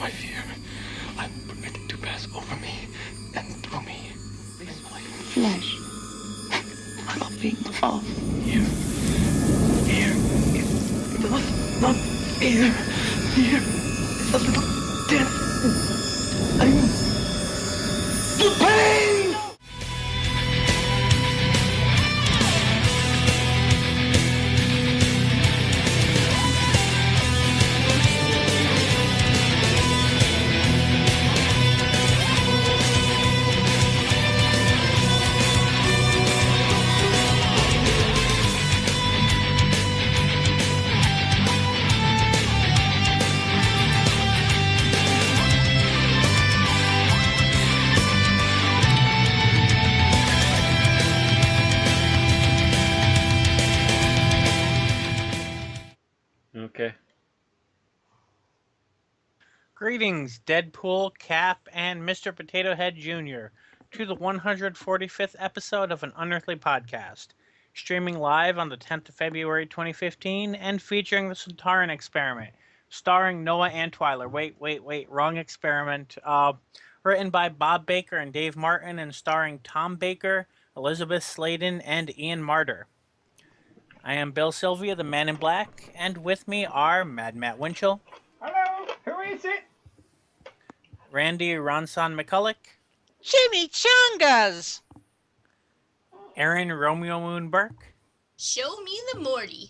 my fear. I will permit it to pass over me and through me. This life. Flesh. Copying off. Fear. Fear. It was not fear. Fear is a little death. I'm the pain! Okay. Greetings, Deadpool, Cap, and Mr. Potato Head Jr. to the 145th episode of an Unearthly Podcast, streaming live on the 10th of February 2015 and featuring the Sontaran Experiment, starring Noah Antweiler. Wait, wrong experiment. Written by Bob Baker and Dave Martin and starring Tom Baker, Elizabeth Sladen, and Ian Martyr. I am Bill Sylvia, the Man in Black, and with me are Mad Matt Winchell. Hello, who is it? Randy Ronson McCulloch, Chimichangas! Aaron Romeo Moon Burke, Show me the Morty.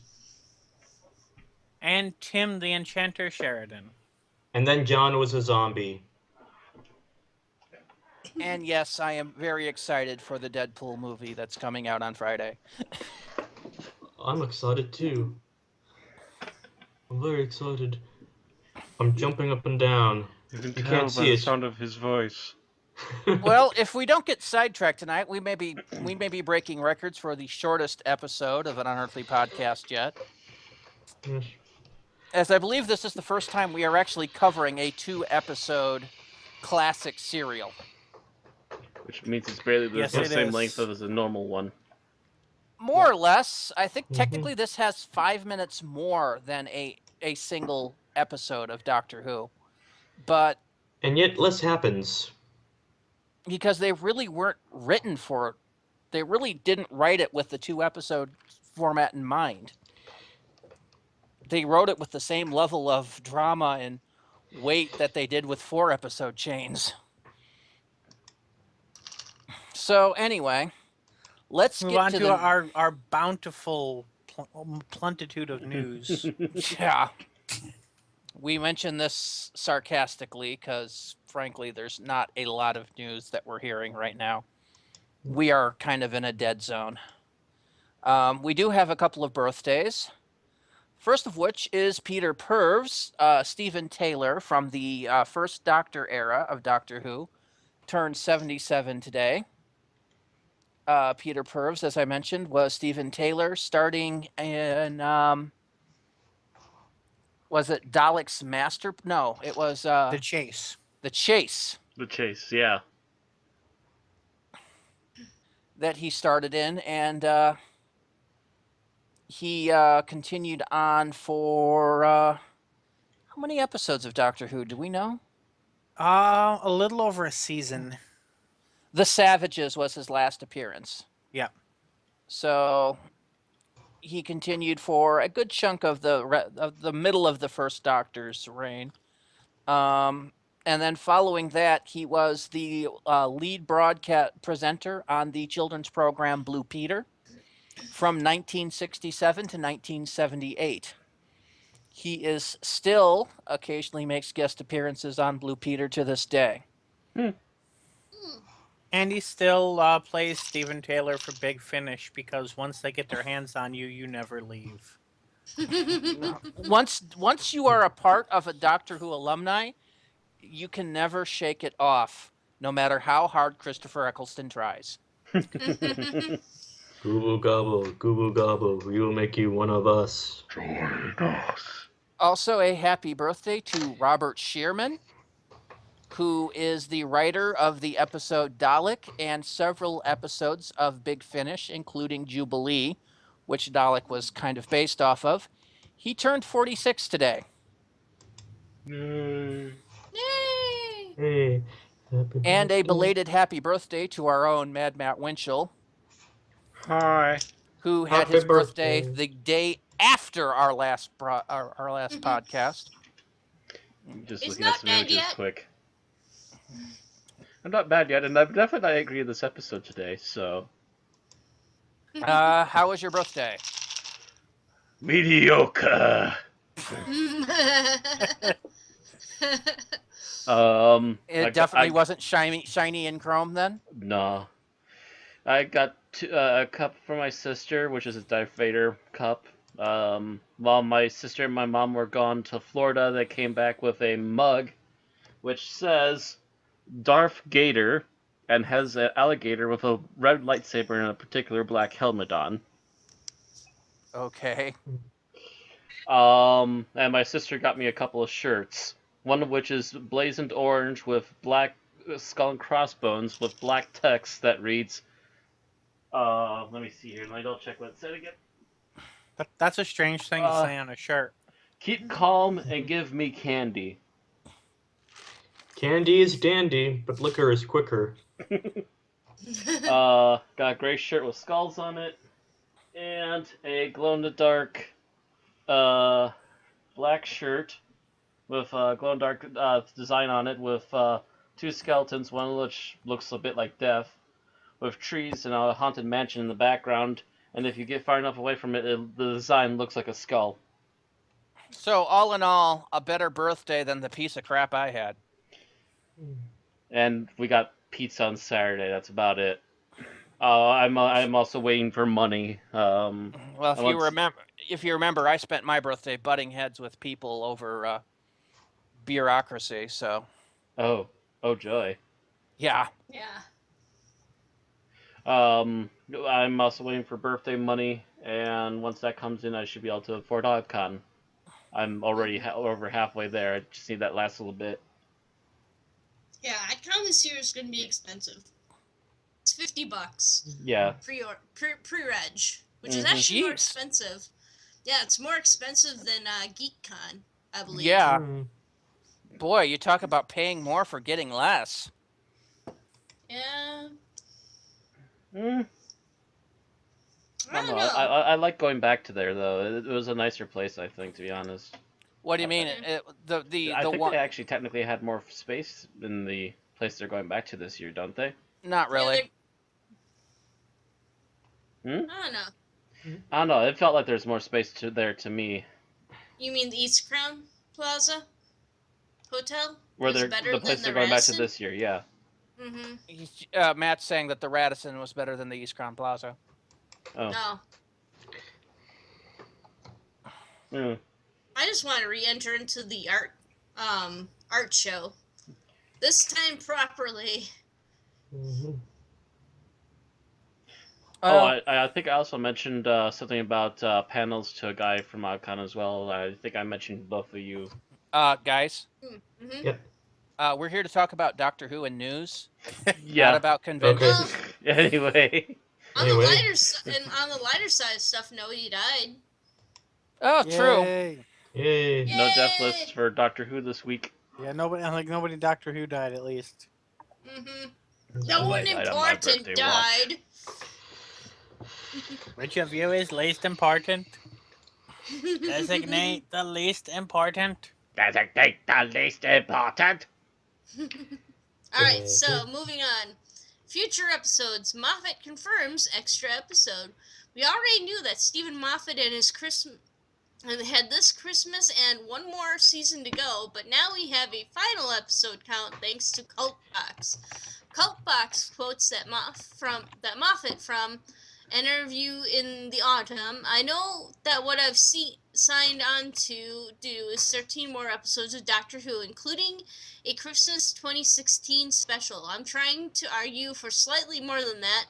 and Tim the Enchanter Sheridan. And then John was a zombie. And yes, I am very excited for the Deadpool movie that's coming out on Friday. I'm excited too. I'm very excited. I'm jumping up and down. You can You tell can't by see the it. sound of his voice. Well, if we don't get sidetracked tonight, we may be breaking records for the shortest episode of an Unearthly Podcast yet. Yes. As I believe this is the first time we are actually covering a 2-episode classic serial. Which means it's barely the Yes, it same is. length as a normal one. More or less. I think technically this has 5 minutes more than a single episode of Doctor Who. But And yet less happens. because they really weren't written for, they really didn't write it with the 2-episode format in mind. They wrote it with the same level of drama and weight that they did with 4-episode chains. So anyway, let's Move get on to to the... our bountiful plentitude of news. Yeah. We mention this sarcastically because, frankly, there's not a lot of news that we're hearing right now. We are kind of in a dead zone. We do have a couple of birthdays. First of which is Peter Purves, Stephen Taylor from the first Doctor era of Doctor Who, turned 77 today. Peter Purves, as I mentioned, was Stephen Taylor starting in... was it Dalek's Master? No, it was... The Chase. The Chase. The Chase, yeah. That he started in, and he continued on for... how many episodes of Doctor Who? Do we know? A little over a season. The Savages was his last appearance. Yeah. So he continued for a good chunk of the middle of the first Doctor's reign. And then following that, he was the lead broadcast presenter on the children's program Blue Peter from 1967 to 1978. He is still occasionally makes guest appearances on Blue Peter to this day. And he still plays Stephen Taylor for Big Finish because once they get their hands on you, you never leave. Once you are a part of a Doctor Who alumni, you can never shake it off, no matter how hard Christopher Eccleston tries. Google gobble, we will make you one of us. Join us. Also, a happy birthday to Robert Shearman, who is the writer of the episode Dalek and several episodes of Big Finish, including Jubilee, which Dalek was kind of based off of. He turned 46 today. Yay. And a belated happy birthday to our own Mad Matt Winchell, Hi. who had Happy his birthday birthday. the day after our last podcast. I'm just It's looking not at some bad images yet. quick. I'm not bad yet, and I'm definitely not agree with this episode today, so... How was your birthday? Mediocre! It definitely wasn't shiny and chrome then? No. I got a cup for my sister, which is a Darth Vader cup. While my sister and my mom were gone to Florida, they came back with a mug, which says Darth Gator, and has an alligator with a red lightsaber and a particular black helmet on. Okay. And my sister got me a couple of shirts. One of which is blazoned orange with black skull and crossbones with black text that reads, let me see here. Let me double check what it said again. That's a strange thing to say on a shirt. Keep calm and give me candy. Candy is dandy, but liquor is quicker. Got a gray shirt with skulls on it, and a glow-in-the-dark black shirt with glow-in-the-dark design on it with two skeletons, one of which looks a bit like death, with trees and a haunted mansion in the background, and if you get far enough away from it, the design looks like a skull. So, all in all, a better birthday than the piece of crap I had. And we got pizza on Saturday, that's about it. I'm also waiting for money. Well, if you remember, I spent my birthday butting heads with people over bureaucracy. So. Oh joy. Yeah. Yeah. I'm also waiting for birthday money, and once that comes in, I should be able to afford HogCon. I'm already over halfway there. I just need that last little bit. Yeah, ICON this year is going to be expensive. It's $50. Yeah. Pre-reg, which is actually more Jeez. expensive. Yeah, it's more expensive than GeekCon, I believe. Yeah. Boy, you talk about paying more for getting less. Yeah. I don't know. I like going back to there though. It was a nicer place, I think, to be honest. What do you mean? I think they actually technically had more space in the place they're going back to this year, don't they? Not really. I don't know. I don't know. It felt like there's more space there to me. You mean the East Crown Plaza Hotel? Where Was they're better the place than they're the going back to Radisson? this year, yeah. Mm-hmm. Matt's saying that the Radisson was better than the East Crown Plaza. Oh. No. I just want to re-enter into the art show. This time properly. I think I also mentioned something about panels to a guy from OutCon as well. I think I mentioned both of you. Guys. Mm-hmm. Yep. We're here to talk about Doctor Who and news. Yeah. Not about conventions. Okay. Anyway. On the lighter side of stuff, nobody died. Oh, true. Yay. No death list for Doctor Who this week. Yeah, nobody Doctor Who died at least. Mm-hmm. No one died on my important birthday died. Which of you is least important? Designate the least important. Designate the least important. Alright, so moving on. Future episodes. Moffat confirms extra episode. We already knew that Stephen Moffat and his had this Christmas and one more season to go, but now we have a final episode count thanks to Cultbox. Cultbox quotes that Moffat from an interview in the autumn. I know that what I've signed on to do is 13 more episodes of Doctor Who, including a Christmas 2016 special. I'm trying to argue for slightly more than that,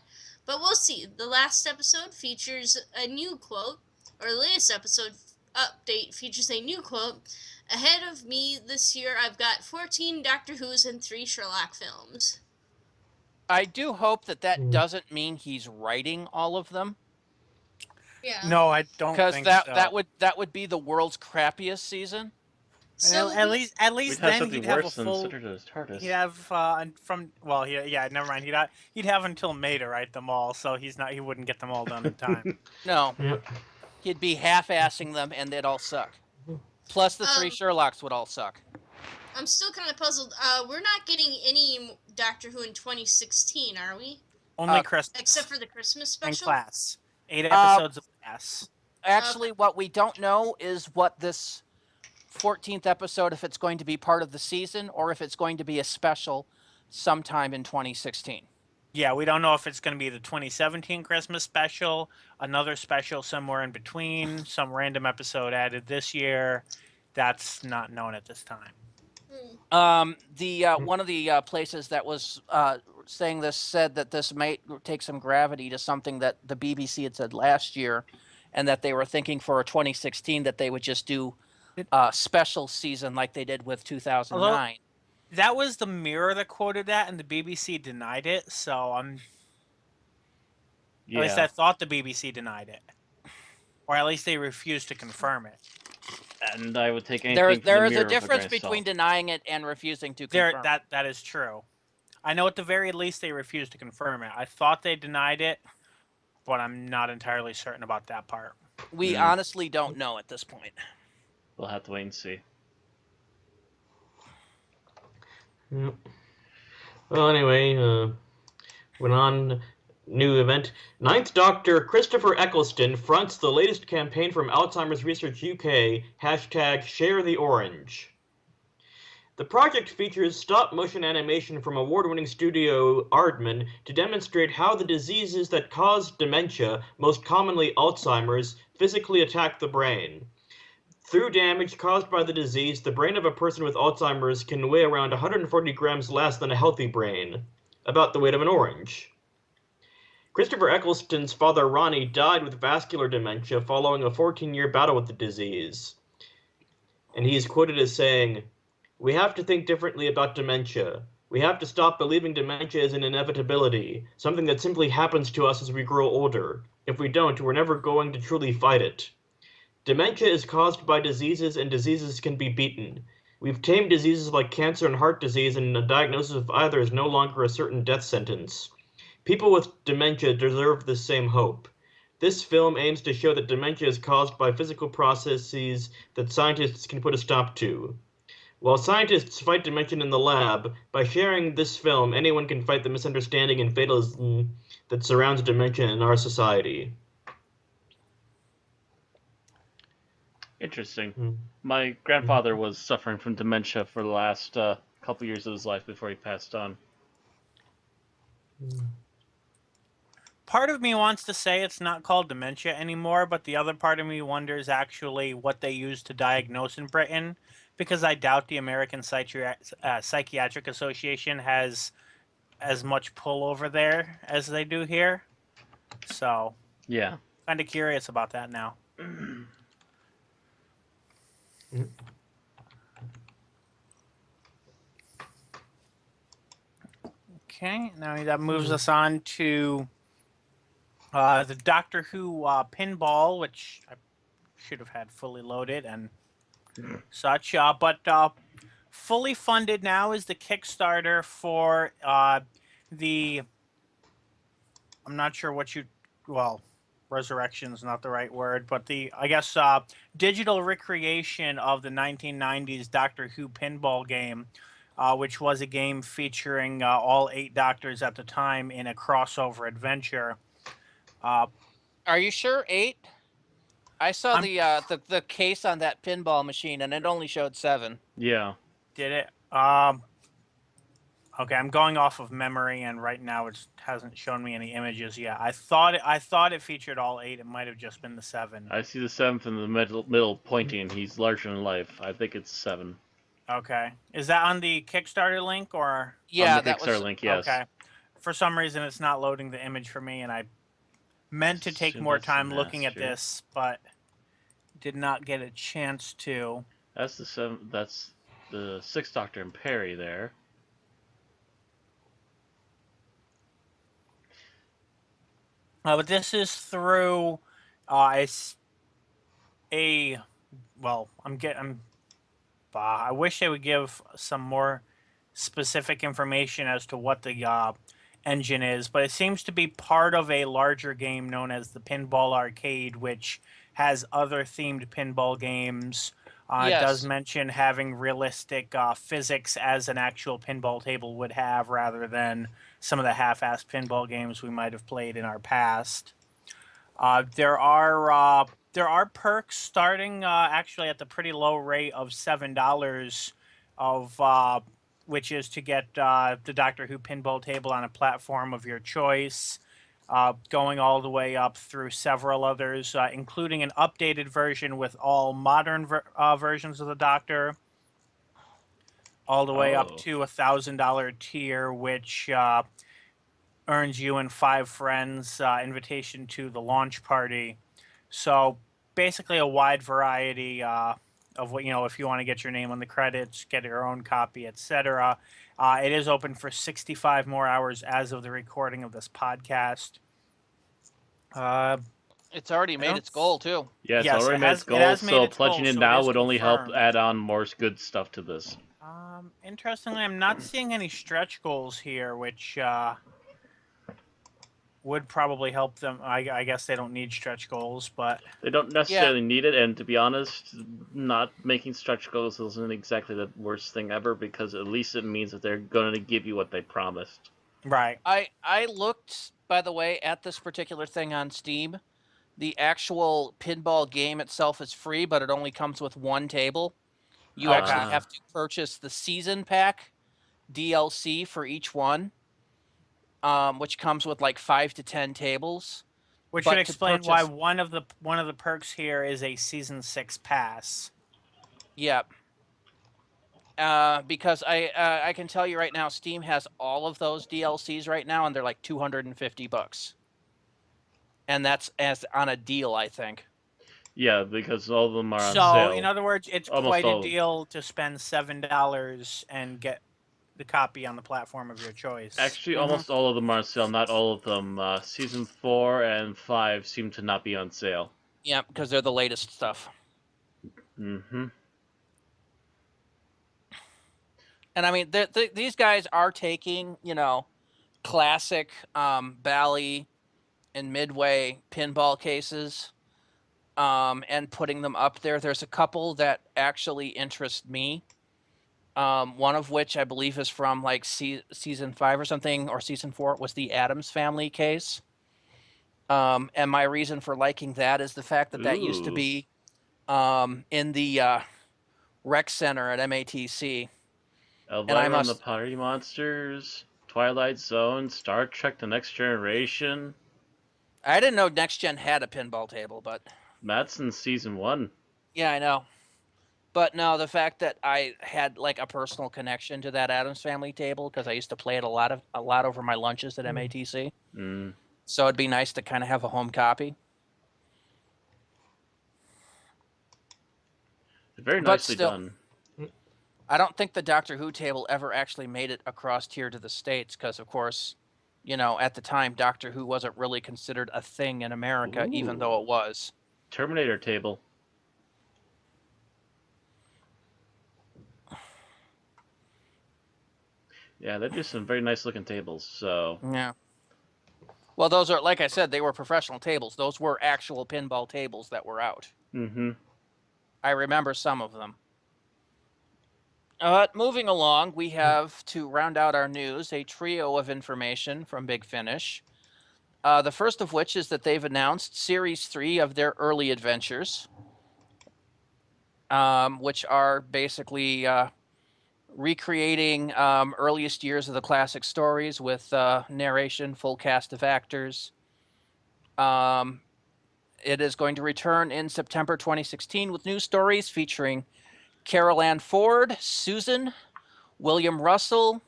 but we'll see. The last episode features a new quote, or the latest episode update features a new quote. Ahead of me this year, I've got 14 Doctor Who's and 3 Sherlock films. I do hope that doesn't mean he's writing all of them. Yeah. No, I don't think so. Because that would be the world's crappiest season. So at we- least We'd have then something he'd have a worse than full. Citadel's TARDIS. He'd have never mind. He'd have until May to write them all, so he wouldn't get them all done in time. No, Yep. he'd be half-assing them, and they'd all suck. Plus, the 3 Sherlocks would all suck. I'm still kind of puzzled. We're not getting any Doctor Who in 2016, are we? Only Christmas Except for the Christmas and special. Class. 8 episodes of Class. Actually, what we don't know is what this 14th episode, if it's going to be part of the season or if it's going to be a special sometime in 2016. Yeah, we don't know if it's going to be the 2017 Christmas special, another special somewhere in between, some random episode added this year. That's not known at this time. One of the places that was saying this said that this might take some gravity to something that the BBC had said last year, and that they were thinking for 2016 that they would just do a special season like they did with 2009. That was the Mirror that quoted that, and the BBC denied it. So at least I thought the BBC denied it, or at least they refused to confirm it. And I would take anything. There is a difference between denying it and refusing to confirm. That is true. I know at the very least they refused to confirm it. I thought they denied it, but I'm not entirely certain about that part. We honestly don't know at this point. We'll have to wait and see. Yep. Well, anyway, went on. New event. Ninth Doctor Christopher Eccleston fronts the latest campaign from Alzheimer's Research UK, #ShareTheOrange. The project features stop-motion animation from award-winning studio Aardman to demonstrate how the diseases that cause dementia, most commonly Alzheimer's, physically attack the brain. Through damage caused by the disease, the brain of a person with Alzheimer's can weigh around 140 grams less than a healthy brain, about the weight of an orange. Christopher Eccleston's father Ronnie died with vascular dementia following a 14-year battle with the disease. And he is quoted as saying, "We have to think differently about dementia. We have to stop believing dementia is an inevitability, something that simply happens to us as we grow older. If we don't, we're never going to truly fight it. Dementia is caused by diseases, and diseases can be beaten. We've tamed diseases like cancer and heart disease, and a diagnosis of either is no longer a certain death sentence. People with dementia deserve the same hope. This film aims to show that dementia is caused by physical processes that scientists can put a stop to. While scientists fight dementia in the lab, by sharing this film, anyone can fight the misunderstanding and fatalism that surrounds dementia in our society." Interesting. My grandfather was suffering from dementia for the last couple years of his life before he passed on. Part of me wants to say it's not called dementia anymore, but the other part of me wonders actually what they use to diagnose in Britain, because I doubt the American Psychiatric Association has as much pull over there as they do here. So, yeah, kind of curious about that now. Okay, now that moves us on to the Doctor Who pinball, which I should have had fully loaded and such. But fully funded now is the Kickstarter for the... I'm not sure what you... Well, resurrection is not the right word, but I guess, digital recreation of the 1990s Doctor Who pinball game, which was a game featuring all 8 Doctors at the time in a crossover adventure. Are you sure 8? I saw the case on that pinball machine, and it only showed 7. Yeah. Did it? Okay, I'm going off of memory, and right now it hasn't shown me any images yet. I thought it featured all 8. It might have just been the 7. I see the 7th in the middle pointing. He's larger than life. I think it's 7. Okay, is that on the Kickstarter link or? Yeah, on the Kickstarter link. Yes. Okay. For some reason, it's not loading the image for me, and I meant to take more time looking at this, but did not get a chance to. That's the 7th. That's the 6th Doctor and Perry there. But this is through well, I'm I wish they would give some more specific information as to what the engine is, but it seems to be part of a larger game known as the Pinball Arcade, which has other themed pinball games. It does Yes. mention having realistic physics as an actual pinball table would have, rather than some of the half-assed pinball games we might have played in our past. There are perks starting actually at the pretty low rate of $7 of which is to get the Doctor Who pinball table on a platform of your choice, going all the way up through several others, including an updated version with all modern versions of the Doctor, all the way up to $1,000 tier, which earns you and 5 friends invitation to the launch party. So basically a wide variety of what, if you want to get your name on the credits, get your own copy, etc. It is open for 65 more hours as of the recording of this podcast. It's already made its goal too. Yeah, it's Yes, already it made has- its it goal, has made so its goal, pledging it so it now is would only help confirmed. add on more good stuff to this. Interestingly, I'm not seeing any stretch goals here, which would probably help them. I guess they don't need stretch goals, but They don't necessarily need it, and to be honest, not making stretch goals isn't exactly the worst thing ever, because at least it means that they're going to give you what they promised. right. I looked, by the way, at this particular thing on Steam. The actual pinball game itself is free, but it only comes with one table. You actually have to purchase the season pack DLC for each one, which comes with like 5 to 10 tables. Which But would to explain why purchase- one of the perks here is a season 6 pass. Yep. Because I can tell you right now, Steam has all of those DLCs right now, and they're like $250, and that's as on a deal, I think. Yeah, because all of them are on So, sale. in other words, it's Almost quite all a of them. deal to spend $7 and get the copy on the platform of your choice. Actually, almost all of them are on sale. Not all of them. Season 4 and 5 seem to not be on sale. Yeah, because they're the latest stuff. Mm-hmm. And I mean, these guys are taking, classic Bally and Midway pinball cases and putting them up there. There's a couple that actually interest me. One of which I believe is from like season 5 or something, or season 4. It was the Addams Family case. And my reason for liking that is the fact that used to Ooh. be in the rec center at MATC. Elvira and the Pottery Monsters, Twilight Zone, Star Trek: The Next Generation. I didn't know Next Gen had a pinball table, but That's in Season 1. yeah, I know. But no, the fact that I had like a personal connection to that Addams Family table because I used to play it a lot over my lunches at MATC. Mm. So it'd be nice to kind of have a home copy. Very But nicely still- done. I don't think the Doctor Who table ever actually made it across here to the States because, of course, at the time, Doctor Who wasn't really considered a thing in America, even though it was. Terminator table. Yeah, they do some very nice looking tables, so... Yeah. Well, those are, like I said, they were professional tables. Those were actual pinball tables that were out. Mm-hmm. I remember some of them. But moving along, we have, to round out our news, a trio of information from Big Finish. The first of which is that they've announced Series 3 of their early adventures, which are basically recreating earliest years of the classic stories with narration, full cast of actors. It is going to return in September 2016 with new stories featuring Carol Ann Ford, Susan, William Russell,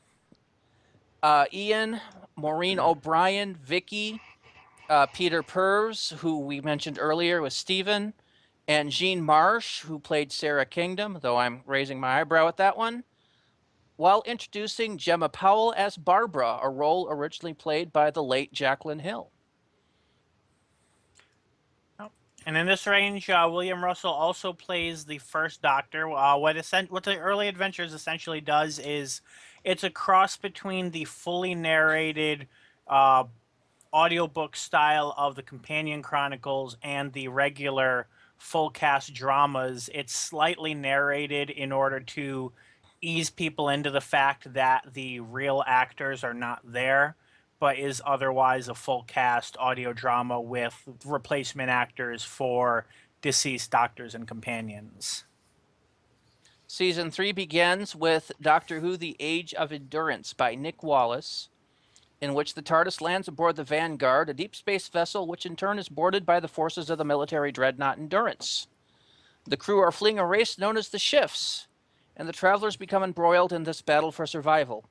Ian, Maureen O'Brien, Vicky, Peter Purves, who we mentioned earlier was Stephen, and Jean Marsh, who played Sarah Kingdom, though I'm raising my eyebrow at that one, while introducing Gemma Powell as Barbara, a role originally played by the late Jacqueline Hill. And in this range, William Russell also plays the first Doctor. What the Early Adventures essentially does is it's a cross between the fully narrated audiobook style of the Companion Chronicles and the regular full cast dramas. It's slightly narrated in order to ease people into the fact that the real actors are not there, but is otherwise a full cast audio drama with replacement actors for deceased doctors and companions. Season 3 begins with Doctor Who: The Age of Endurance by Nick Wallace, in which the TARDIS lands aboard the Vanguard, a deep space vessel which in turn is boarded by the forces of the military dreadnought Endurance. The crew are fleeing a race known as the Shifts, and the travelers become embroiled in this battle for survival.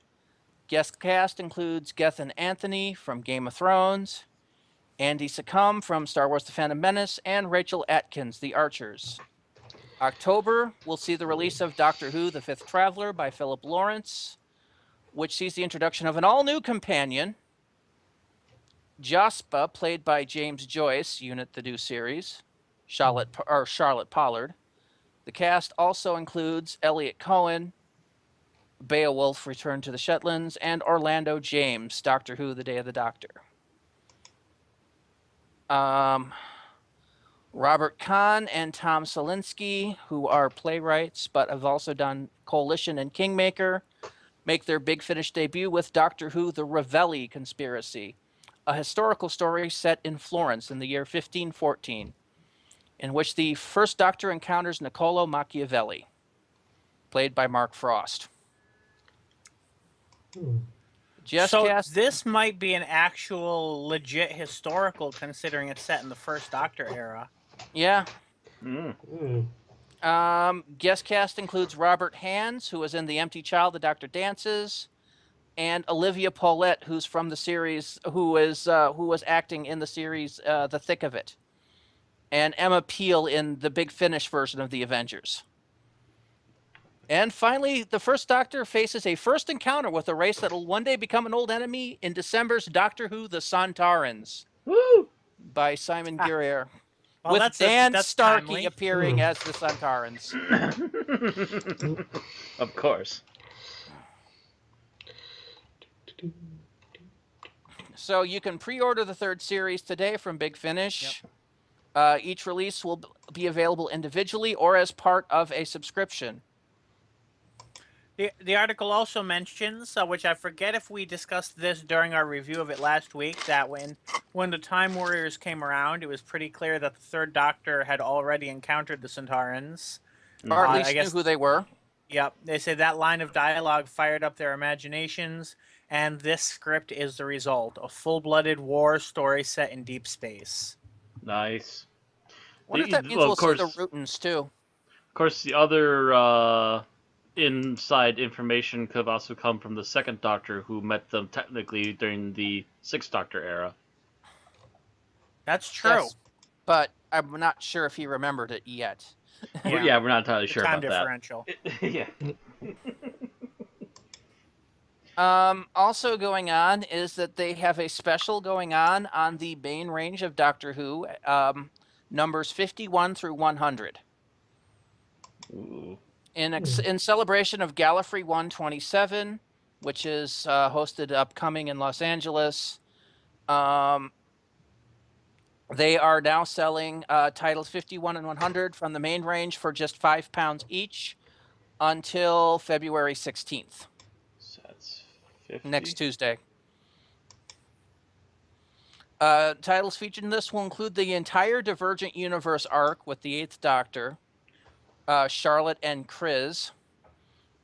Guest cast includes Gethin Anthony from Game of Thrones, Andy Secombe from Star Wars: The Phantom Menace, and Rachel Atkins, The Archers. October will see the release of Doctor Who: The Fifth Traveler by Philip Lawrence, which sees the introduction of an all-new companion, Jaspa, played by James Joyce, Unit the New Series, Charlotte Pollard. The cast also includes Elliot Cohen, Beowulf: Return to the Shetlands, and Orlando James, Doctor Who: The Day of the Doctor. Robert Kahn and Tom Salinsky, who are playwrights but have also done Coalition and Kingmaker, make their Big Finish debut with Doctor Who: The Ravelli Conspiracy, a historical story set in Florence in the year 1514, in which the first Doctor encounters Niccolo Machiavelli, played by Mark Frost. This might be an actual legit historical, considering it's set in the first Doctor era. Yeah. Guest cast includes Robert Hands, who was in The Empty Child, The Doctor Dances, and Olivia Paulette, who's from the series, who was acting in the series The Thick of It, and Emma Peel in the Big Finish version of The Avengers. And finally, the first Doctor faces a first encounter with a race that will one day become an old enemy in December's Doctor Who: The Sontarans. Woo! By Simon Guerrier. Well, with Dan Starkey timely. appearing as the Sontarans. Of course. So you can pre-order the third series today from Big Finish. Each release will be available individually or as part of a subscription. The article also mentions, which I forget if we discussed this during our review of it last week, that when the Time Warriors came around, it was pretty clear that the third Doctor had already encountered the Sontarans. Or at least knew who they were. Yep. They say that line of dialogue fired up their imaginations, and this script is the result. A full-blooded war story set in deep space. Nice. I wonder if that means we'll see the Rootans, too. Of course, the other inside information could have also come from the second Doctor, who met them technically during the Sixth Doctor era. That's true. Yes, but I'm not sure if he remembered it yet. Yeah, we're not entirely sure about differential. that. Yeah. Also going on is that they have a special going on the main range of Doctor Who, numbers 51 through 100. Ooh. In celebration of Gallifrey 127, which is hosted upcoming in Los Angeles, they are now selling titles 51 and 100 from the main range for just £5 each until February 16th. So that's 50? Next Tuesday. Titles featured in this will include the entire Divergent Universe arc with the 8th Doctor, Charlotte and Chris,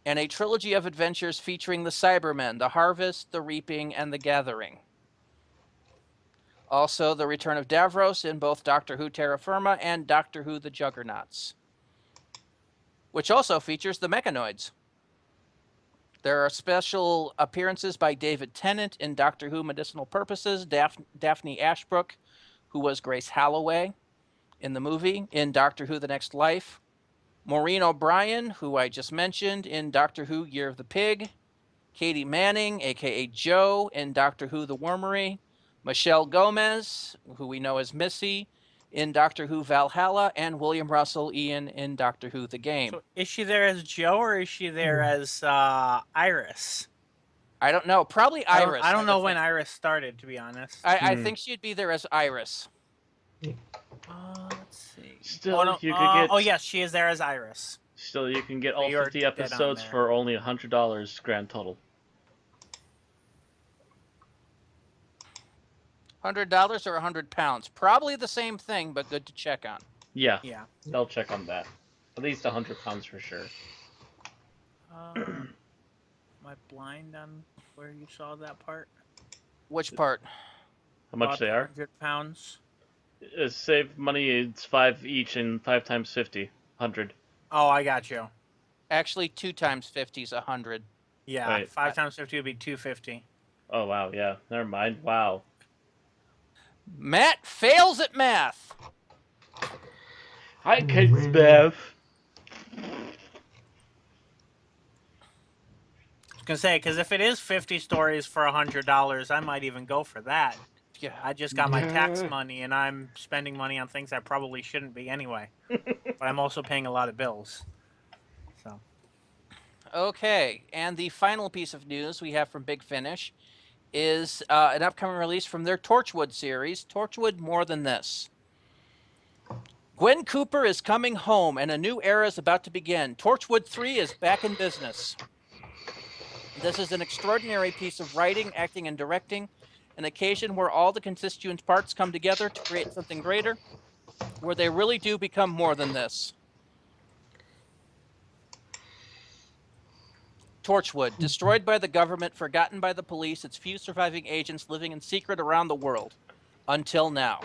and a trilogy of adventures featuring the Cybermen, the Harvest, the Reaping, and the Gathering. Also, the return of Davros in both Doctor Who Terra Firma and Doctor Who The Juggernauts, which also features the Mechanoids. There are special appearances by David Tennant in Doctor Who Medicinal Purposes, Daphne Ashbrook, who was Grace Holloway in the movie, in Doctor Who The Next Life, Maureen O'Brien, who I just mentioned, in Doctor Who Year of the Pig, Katie Manning, a.k.a. Jo, in Doctor Who The Wormery, Michelle Gomez, who we know as Missy, in Doctor Who Valhalla, and William Russell Ian in Doctor Who The Game. So is she there as Joe or is she there as Iris? I don't know. Probably Iris. I don't know would when think. Iris started, to be honest. I think she'd be there as Iris. Let's see. Still, Oh, no, you could get. oh yes, she is there as Iris. Still, you can get all You are 50 dead on episodes there. for only $100 grand total. $100 or £100? Probably the same thing, but good to check on. Yeah, Yeah. they'll check on that. At least £100 for sure. Am I blind on where you saw that part? Which part? How much they are? £100. Save money. It's 5 each, and 5 times 50, 100. Oh, I got you. Actually, 2 times 50 is 100. Yeah, Right. 5 times 50 would be 250. Oh wow, yeah. Never mind. Wow. Matt fails at math. Hi, kids, Bev. I was gonna say, because if it is 50 stories for $100, I might even go for that. Yeah. I just got my tax money, and I'm spending money on things I probably shouldn't be anyway. But I'm also paying a lot of bills. So. Okay, and the final piece of news we have from Big Finish is an upcoming release from their Torchwood series, Torchwood More Than This. Gwen Cooper is coming home, and a new era is about to begin. Torchwood 3 is back in business. This is an extraordinary piece of writing, acting, and directing, an occasion where all the constituent parts come together to create something greater, where they really do become more than this. Torchwood, destroyed by the government, forgotten by the police, its few surviving agents living in secret around the world. Until now.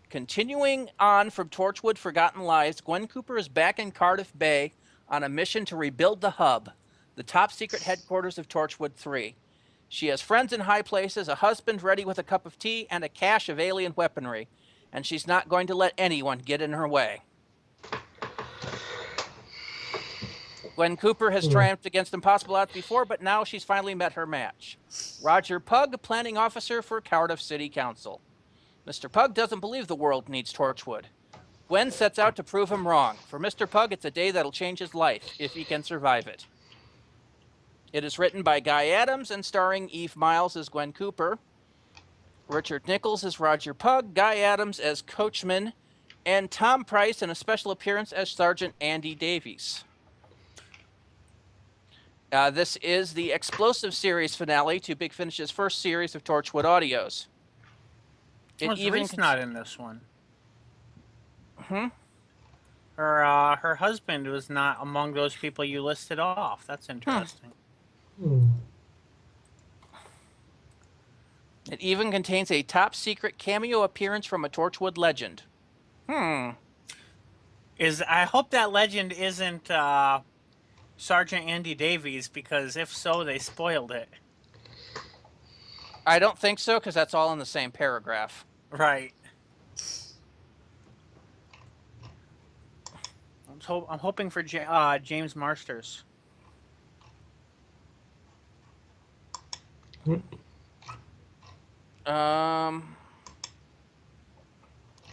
Continuing on from Torchwood Forgotten Lives, Gwen Cooper is back in Cardiff Bay on a mission to rebuild the hub, the top secret headquarters of Torchwood 3. She has friends in high places, a husband ready with a cup of tea, and a cache of alien weaponry. And she's not going to let anyone get in her way. Gwen Cooper has triumphed against impossible odds before, but now she's finally met her match. Roger Pugh, planning officer for Cardiff City Council. Mr. Pugh doesn't believe the world needs Torchwood. Gwen sets out to prove him wrong. For Mr. Pugh, it's a day that'll change his life, if he can survive it. It is written by Guy Adams and starring Eve Miles as Gwen Cooper, Richard Nichols as Roger Pugh, Guy Adams as Coachman, and Tom Price in a special appearance as Sergeant Andy Davies. This is the explosive series finale to Big Finish's first series of Torchwood audios. Reese not in this one? Hmm? Her husband was not among those people you listed off. That's interesting. It even contains a top secret cameo appearance from a Torchwood legend. I hope that legend isn't Sergeant Andy Davies, because if so, they spoiled it. I don't think so, because that's all in the same paragraph. Right. I'm hoping for James Marsters.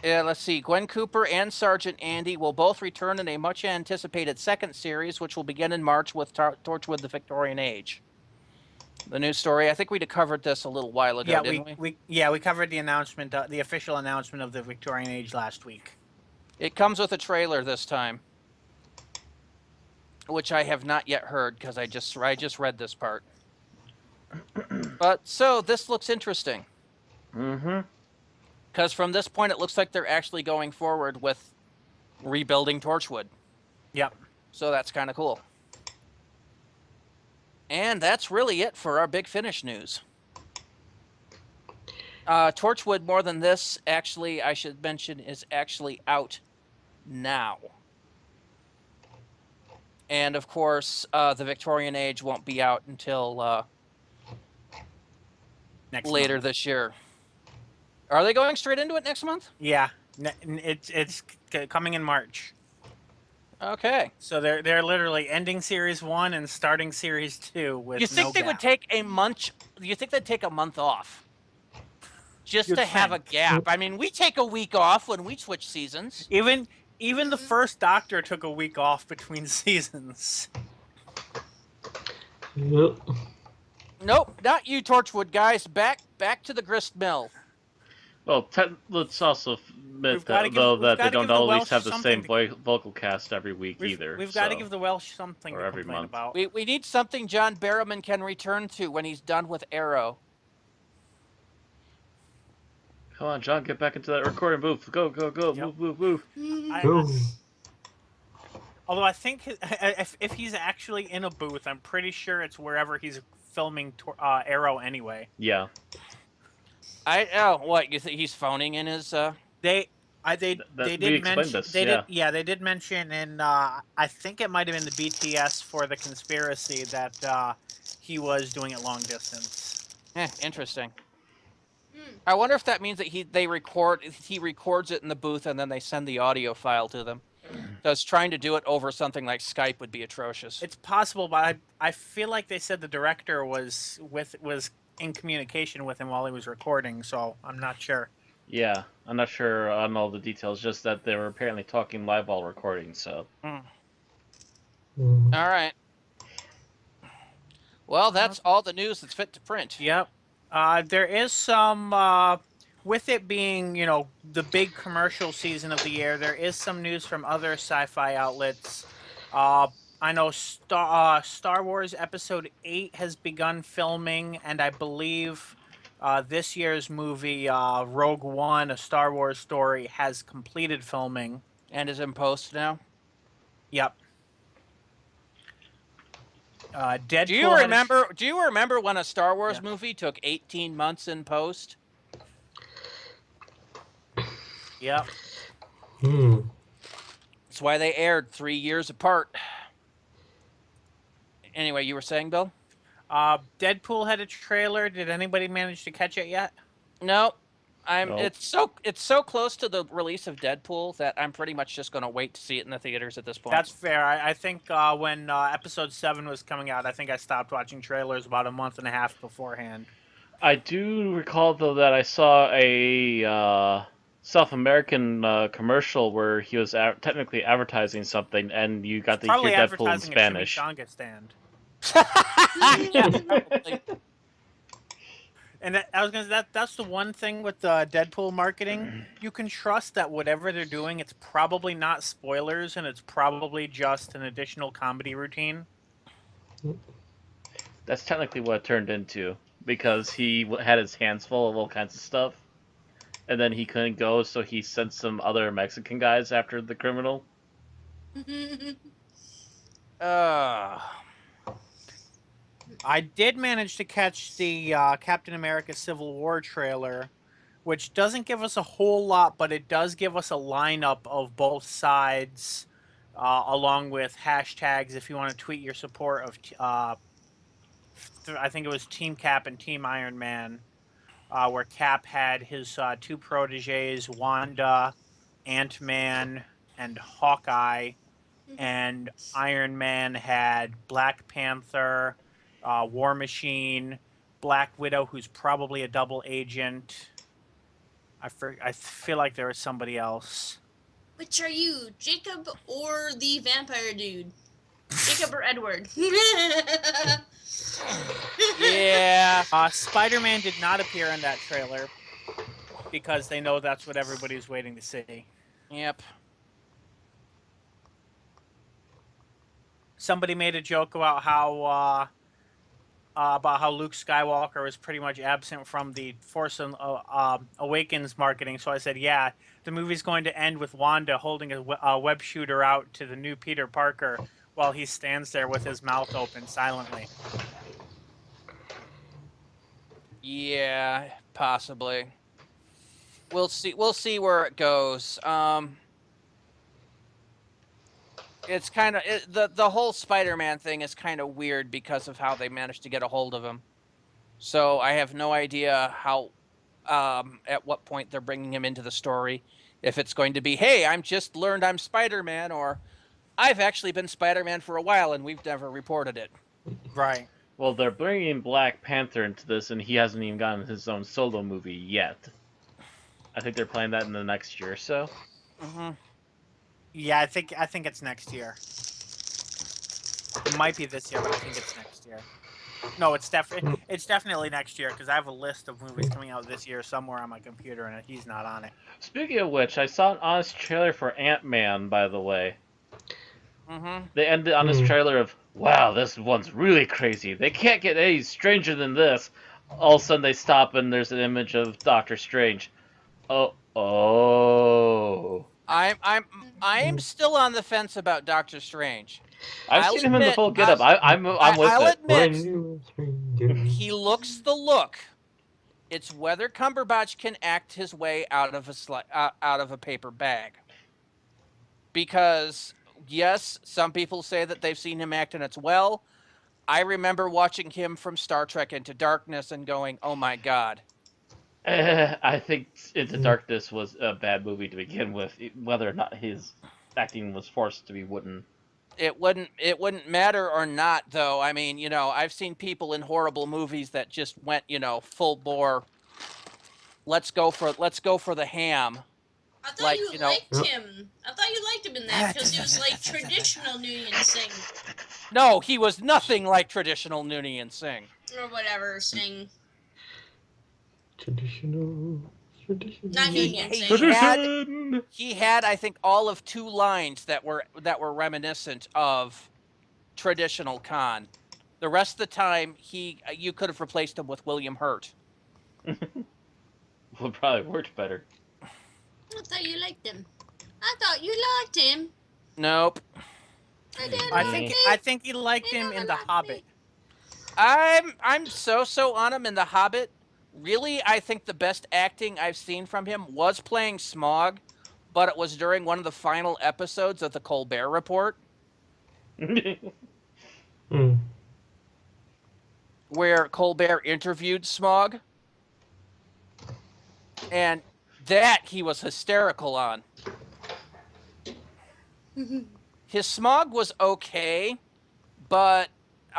Yeah, let's see. Gwen Cooper and Sergeant Andy will both return in a much-anticipated second series, which will begin in March with Torchwood: The Victorian Age. The news story. I think we'd have covered this a little while ago, didn't we? We covered the announcement, the official announcement of the Victorian Age last week. It comes with a trailer this time, which I have not yet heard because I just read this part. But so this looks interesting. Mm-hmm. Because from this point, it looks like they're actually going forward with rebuilding Torchwood. Yep. So that's kind of cool. And that's really it for our Big Finish news. Torchwood More Than This, actually, I should mention, is actually out now. And, of course, the Victorian Age won't be out until later this year. Are they going straight into it next month? Yeah. It's coming in March. Okay. So they're literally ending series 1 and starting series 2 with You think no they gap. would take a month? You think they'd take a month off? just You'd to have a think. gap. I mean, we take a week off when we switch seasons. Even the first Doctor took a week off between seasons. Yep. Nope, not you, Torchwood guys. Back to the grist mill. Well, let's also admit We've gotta that, give- though, we've that they gotta don't give the always Welsh have the same something vocal cast every week We've either. got to so- give the Welsh something or to every complain month. about. We need something John Barrowman can return to when he's done with Arrow. Come on, John, get back into that recording booth. Go, go, go. Yep. Move. Go. Although I think if he's actually in a booth, I'm pretty sure it's wherever he's filming Arrow anyway. Yeah. What you think he's phoning in his? They we did explained mention this, they did mention, and I think it might have been the BTS for the conspiracy that he was doing it long distance. Interesting. I wonder if that means that he records it in the booth and then they send the audio file to them. Because trying to do it over something like Skype would be atrocious. It's possible, but I feel like they said the director was in communication with him while he was recording, so I'm not sure. Yeah, I'm not sure on all the details, just that they were apparently talking live while recording, so. All right. Well, that's all the news that's fit to print. Yep. There is some, with it being, the big commercial season of the year, there is some news from other sci-fi outlets. I know Star Wars Episode 8 has begun filming, and I believe this year's movie, Rogue One, A Star Wars Story, has completed filming. And is in post now? Yep. Deadpool. Do you remember when a Star Wars movie took 18 months in post? Yep. That's why they aired 3 years apart. Anyway, you were saying, Bill? Deadpool had a trailer. Did anybody manage to catch it yet? No. Nope. It's so close to the release of Deadpool that I'm pretty much just going to wait to see it in the theaters at this point. That's fair. I think when episode 7 was coming out, I think I stopped watching trailers about a month and a half beforehand. I do recall, though, that I saw a South American commercial where he was technically advertising something, and you got to hear Deadpool in Spanish. Probably advertising a chimichanga stand. Yeah, probably. And I was gonna that's the one thing with Deadpool marketing. You can trust that whatever they're doing, it's probably not spoilers, and it's probably just an additional comedy routine. That's technically what it turned into, because he had his hands full of all kinds of stuff, and then he couldn't go, so he sent some other Mexican guys after the criminal. I did manage to catch the Captain America Civil War trailer, which doesn't give us a whole lot, but it does give us a lineup of both sides, along with hashtags if you want to tweet your support of, I think it was Team Cap and Team Iron Man, where Cap had his two proteges, Wanda, Ant-Man, and Hawkeye, and Iron Man had Black Panther, War Machine, Black Widow, who's probably a double agent. I feel like there was somebody else. Which are you, Jacob or the vampire dude? Jacob or Edward? Yeah. Spider-Man did not appear in that trailer because they know that's what everybody's waiting to see. Yep. Somebody made a joke about how Luke Skywalker was pretty much absent from the Force Awakens marketing. So I said, yeah, the movie's going to end with Wanda holding a web shooter out to the new Peter Parker while he stands there with his mouth open silently. Yeah, possibly. We'll see. We'll see where it goes. It's kind of the whole Spider-Man thing is kind of weird because of how they managed to get a hold of him. So I have no idea how, at what point they're bringing him into the story. If it's going to be, hey, I'm just learned I'm Spider-Man, or I've actually been Spider-Man for a while and we've never reported it. Right. Well, they're bringing Black Panther into this, and he hasn't even gotten his own solo movie yet. I think they're playing that in the next year or so. Mm-hmm. Yeah, I think it's next year. It might be this year, but I think it's next year. No, it's definitely next year because I have a list of movies coming out this year somewhere on my computer, and he's not on it. Speaking of which, I saw an honest trailer for Ant-Man, by the way. Mm-hmm. They ended on this trailer of, wow, this one's really crazy. They can't get any stranger than this. All of a sudden they stop and there's an image of Doctor Strange. Oh. I'm still on the fence about Doctor Strange. I've seen him in the full getup. I'm with I'll it. admit, he looks the look. It's whether Cumberbatch can act his way out of a paper bag. Because yes, some people say that they've seen him act and it's well. I remember watching him from Star Trek Into Darkness and going, "Oh my God." I think Into Darkness was a bad movie to begin with. Whether or not his acting was forced to be wooden. It wouldn't matter or not, though. I mean, I've seen people in horrible movies that just went, full bore. Let's go for the ham. I thought you liked him. I thought you liked him in that because he was like traditional Noonien Singh. No, he was nothing like traditional Noonien Singh. Or whatever, Singh. Traditional. Not Noonien Singh. He had, I think, all of 2 lines that were reminiscent of traditional Khan. The rest of the time, you could have replaced him with William Hurt. Would probably worked better. I thought you liked him. I thought you liked him. Nope. I think he liked him in The Hobbit. I'm so on him in The Hobbit. Really, I think the best acting I've seen from him was playing Smaug, but it was during one of the final episodes of the Colbert Report. Where Colbert interviewed Smaug. And that he was hysterical on. His Smaug was okay, but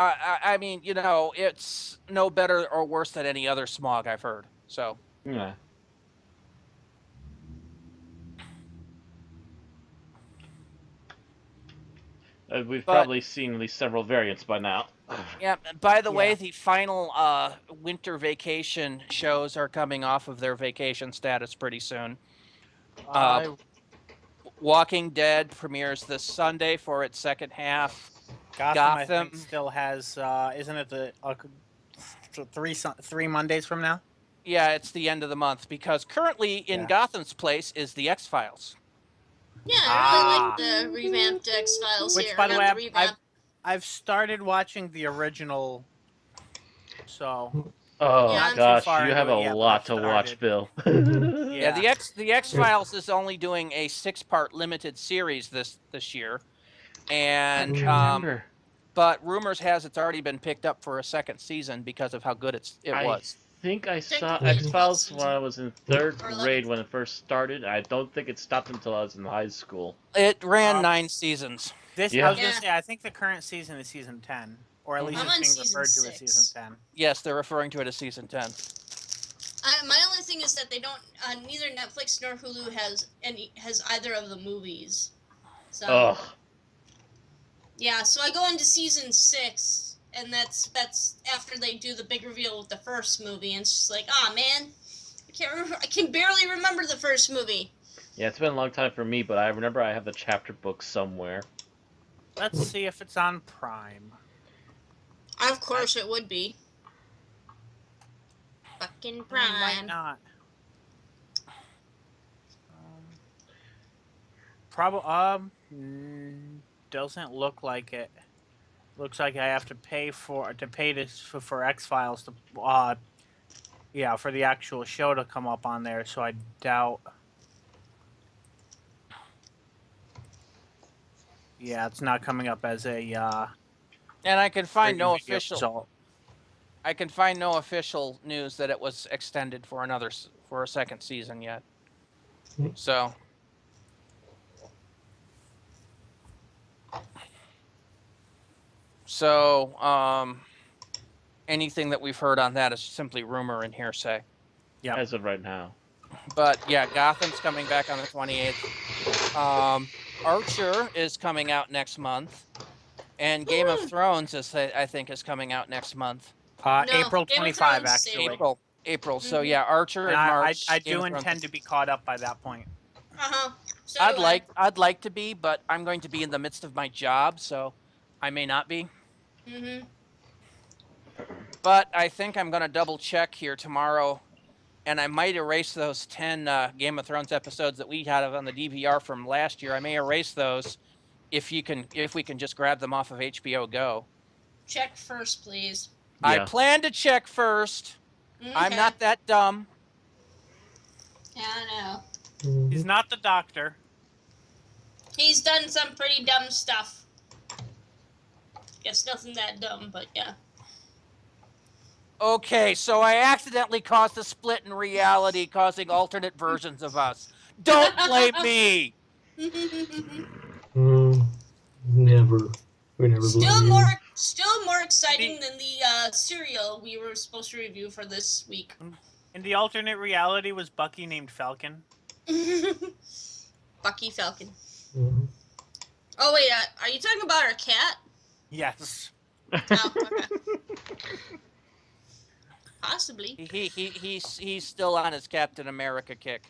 I mean, it's no better or worse than any other Smaug I've heard. So yeah. We've probably seen at least several variants by now. Yeah. By the way, the final winter vacation shows are coming off of their vacation status pretty soon. Walking Dead premieres this Sunday for its second half. Gotham. I think still has, isn't it the 3 Mondays from now? Yeah, it's the end of the month because currently in Gotham's place is the X-Files. Yeah, I really like the revamped X-Files here. Which, by the way, I've started watching the original, so... Oh, gosh, you have a lot to watch, Bill. Yeah, the X-Files is only doing a 6-part limited series this year. And but rumors has it's already been picked up for a second season because of how good it was. I think I saw X-Files when I was in 3rd grade when it first started. I don't think it stopped until I was in high school. It ran 9 seasons. I was going to say, I think the current season is season 10. Or at least it's being referred to as season 10. Yes, they're referring to it as season 10. My only thing is that they don't. Neither Netflix nor Hulu has either of the movies. So. Yeah, so I go into season 6, and that's after they do the big reveal with the first movie, and it's just like, man, I can barely remember the first movie. Yeah, it's been a long time for me, but I remember I have the chapter book somewhere. Let's see if it's on Prime. Of course it would be. Fucking Prime. It might not. Probably. Doesn't look like it. Looks like I have to pay for X-Files to for the actual show to come up on there. So I doubt. Yeah, it's not coming up as a. And I can find no official. I can find no official news that it was extended for a second season yet. So. anything that we've heard on that is simply rumor and hearsay. Yeah, as of right now. But yeah, Gotham's coming back on the 28th. Archer is coming out next month, and Game of Thrones I think is coming out next month. No, April Game of 25, Thrones actually. saved. April. So yeah, Archer And in March. I Game do of Thrones intend to be caught up by that point. So I'd like to be, but I'm going to be in the midst of my job, so I may not be. But I think I'm going to double check here tomorrow, and I might erase those 10 Game of Thrones episodes that we had on the DVR from last year. I may erase those if we can just grab them off of HBO Go. Check first, please. I Yeah. plan to check first. Okay. I'm not that dumb. Yeah, I know. He's not the doctor. He's done some pretty dumb stuff. Guess nothing that dumb, but yeah. Okay, so I accidentally caused a split in reality, causing alternate versions of us. Don't blame me. Never. We never blame you. Still more exciting than the serial we were supposed to review for this week. In the alternate reality was Bucky named Falcon. Bucky Falcon. Mhm. Oh wait, are you talking about our cat? Yes. Oh, okay. Possibly. He's still on his Captain America kick.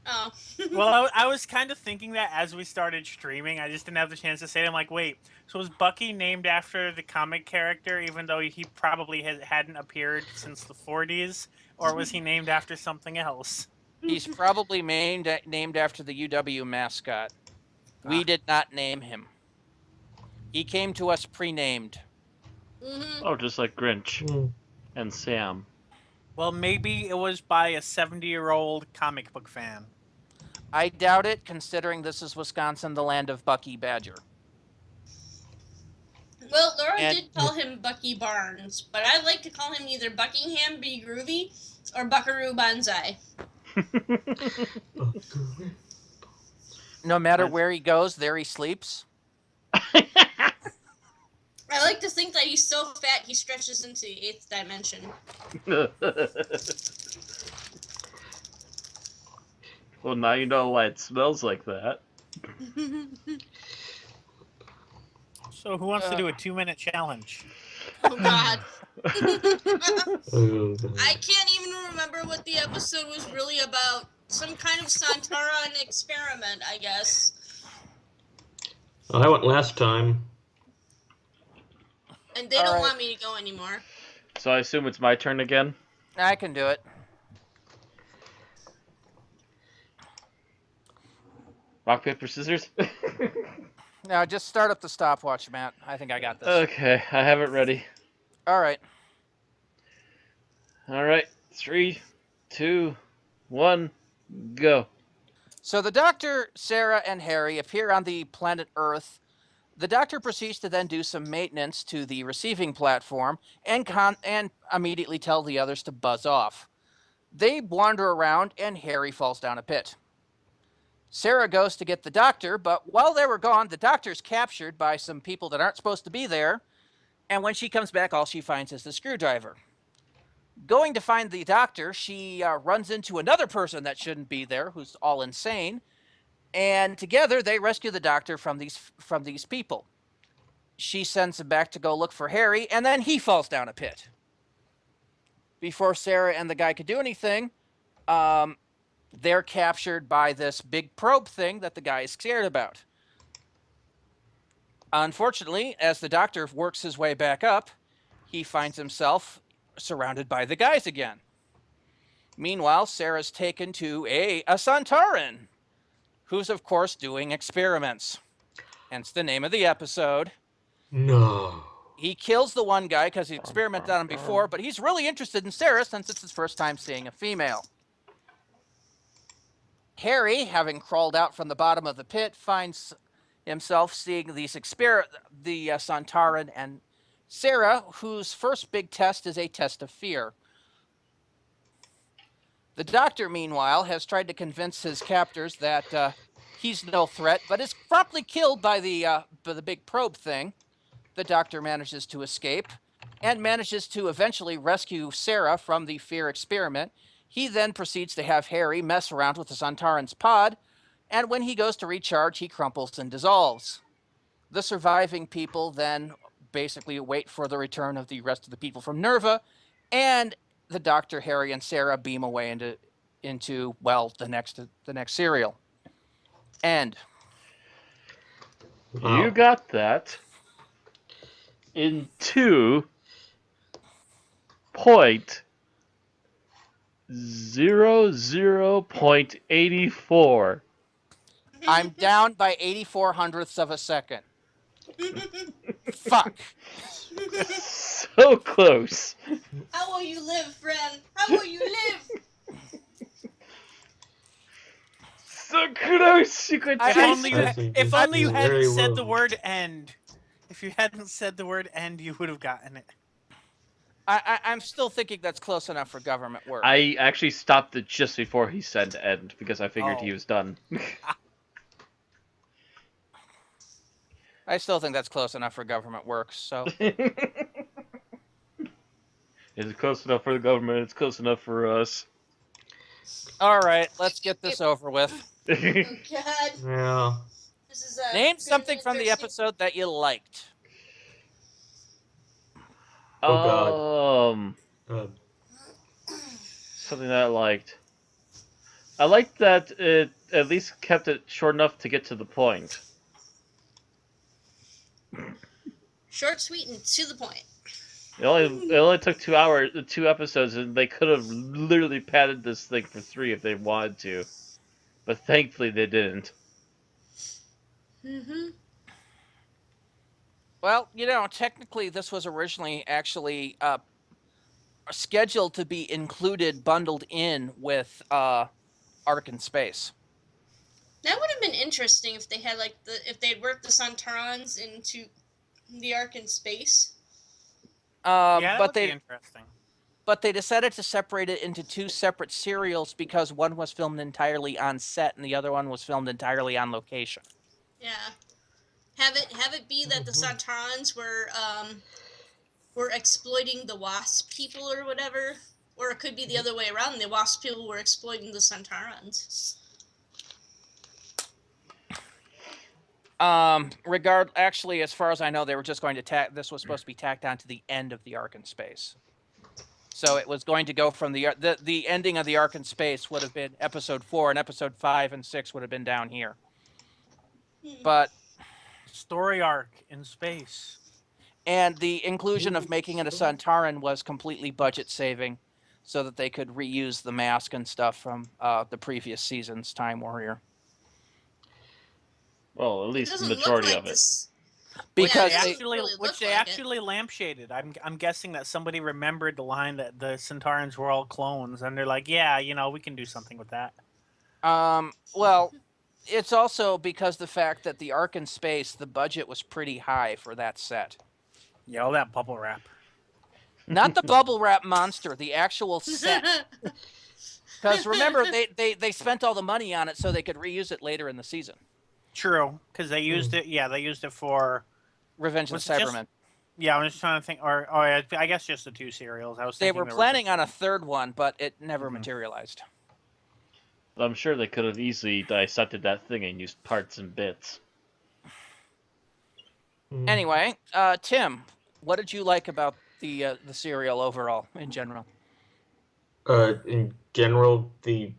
Oh. Well, I was kind of thinking that as we started streaming. I just didn't have the chance to say it. I'm like, wait, so was Bucky named after the comic character, even though he probably hadn't appeared since the 40s? Or was he named after something else? He's probably named after the UW mascot. We did not name him. He came to us pre-named. Oh, just like Grinch Mm. and Sam. Well, maybe it was by a 70-year-old comic book fan. I doubt it, considering this is Wisconsin, the land of Bucky Badger. Well, Laura did call him Bucky Barnes, but I like to call him either Buckingham B. Groovy or Buckaroo Banzai. No matter where he goes, there he sleeps. I like to think that he's so fat he stretches into the 8th dimension. Well, now you know why it smells like that. So who wants to do a 2-minute challenge? Oh God. Oh, God. I can't even remember what the episode was really about. Some kind of Sontaran experiment, I guess. I went last time. And they don't want me to go anymore. So I assume it's my turn again? I can do it. Rock, paper, scissors? Now, just start up the stopwatch, Matt. I think I got this. Okay, I have it ready. All right. All right, 3, 2, 1, go. So the Doctor, Sarah, and Harry appear on the planet Earth. The Doctor proceeds to then do some maintenance to the receiving platform and immediately tell the others to buzz off. They wander around, and Harry falls down a pit. Sarah goes to get the Doctor, but while they were gone, the Doctor's captured by some people that aren't supposed to be there, and when she comes back, all she finds is the screwdriver. Going to find the Doctor, she runs into another person that shouldn't be there, who's all insane, and together they rescue the Doctor from these people. She sends him back to go look for Harry, and then he falls down a pit. Before Sarah and the guy could do anything, they're captured by this big probe thing that the guy is scared about. Unfortunately, as the Doctor works his way back up, he finds himself surrounded by the guys again. Meanwhile, Sarah's taken to a Sontaran, who's of course doing experiments. Hence the name of the episode. No. He kills the one guy because he experimented on him before, but he's really interested in Sarah since it's his first time seeing a female. Harry, having crawled out from the bottom of the pit, finds himself seeing the Sontaran and Sarah, whose first big test is a test of fear. The Doctor, meanwhile, has tried to convince his captors that he's no threat, but is promptly killed by the big probe thing. The Doctor manages to escape and manages to eventually rescue Sarah from the fear experiment He then proceeds to have Harry mess around with the Sontaran's pod, and when he goes to recharge, he crumples and dissolves. The surviving people then basically wait for the return of the rest of the people from Nerva, and the Doctor, Harry, and Sarah beam away into the next serial. End. Wow. You got that in 2.00.84. I'm down by 84 hundredths of a second. Fuck. So close. How will you live, friend? How will you live? So close. You could I- If taste only you, it. if only you hadn't Very said the well. word end. If you hadn't said the word end, you would have gotten it. I'm still thinking that's close enough for government work. I actually stopped it just before he said end because I figured he was done. I still think that's close enough for government work, so... It's close enough for the government. It's close enough for us. All right, let's get this over with. Oh God, Yeah. this is Name gonna something be from the interesting. episode that you liked. Oh, God. Something that I liked. I liked that it at least kept it short enough to get to the point. Short, sweet, and to the point. It only took 2 hours, 2 episodes, and they could have literally padded this thing for 3 if they wanted to, but thankfully they didn't. Mm-hmm. Well, technically this was originally actually scheduled to be bundled in with Ark in Space. That would have been interesting if they had if they had worked the Sontarans into the Ark in Space. Yeah, that but would be they interesting. but they decided to separate it into 2 separate serials because one was filmed entirely on set and the other one was filmed entirely on location. Yeah. Have it be that the Sontarans were exploiting the Wasp people or whatever, or it could be the other way around. The Wasp people were exploiting the Sontarans. Actually, as far as I know, they were just going to this was supposed to be tacked on to the end of the Ark in Space. So it was going to go from the ending of the Ark in Space would have been episode 4, and episode 5 and 6 would have been down here. But Story arc in space. and the inclusion of making it a Sontaran was completely budget saving, so that they could reuse the mask and stuff from the previous season's Time Warrior. Well, at least the Doesn't look majority like of it. this. Because Yeah, they, really Which look they like it. actually lampshaded. I'm guessing that somebody remembered the line that the Sontarans were all clones, and they're like, yeah, we can do something with that. well, it's also because the fact that the Ark in Space, the budget was pretty high for that set. Yeah, all that bubble wrap. Not the bubble wrap monster, the actual set. Because remember, they spent all the money on it so they could reuse it later in the season. True, because they used it. Yeah, they used it for. Revenge of Was the it just- Cybermen. Yeah, I was just trying to think. Or I guess just the 2 serials. I was. They Thinking were there planning on a third one, but it never Mhm. materialized. I'm sure they could have easily dissected that thing and used parts and bits. Anyway, Tim, what did you like about the serial overall, in general? In general, the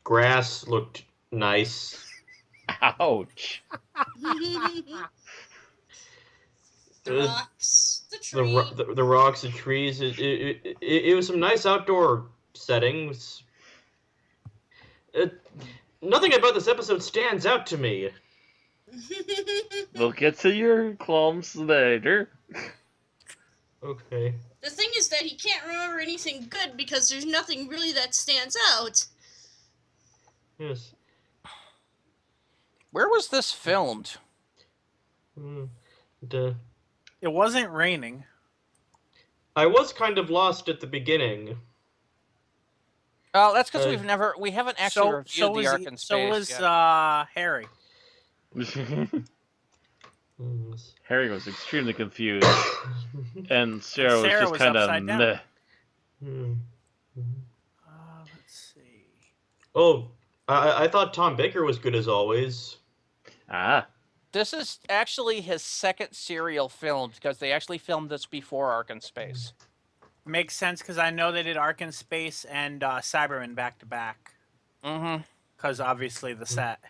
grass looked nice. Ouch. The rocks, the The, tree. the rocks, the trees. It was some nice outdoor settings. Nothing about this episode stands out to me. We'll get to your qualms later. Okay. The thing is that he can't remember anything good because there's nothing really that stands out. Yes. Where was this filmed? Duh. It wasn't raining. I was kind of lost at the beginning. Oh, that's because Uh, we haven't actually reviewed the Ark in Space So was yet. Harry. Harry was extremely confused, and Sarah was Sarah just was kind of upside down. meh. Let's Oh, I thought Tom Baker was good as always. Ah. This is actually his second serial filmed, because they actually filmed this before Ark in Space. Makes sense because I know they did Ark in Space and Cyberman back to back. Mm-hmm. Because obviously the set.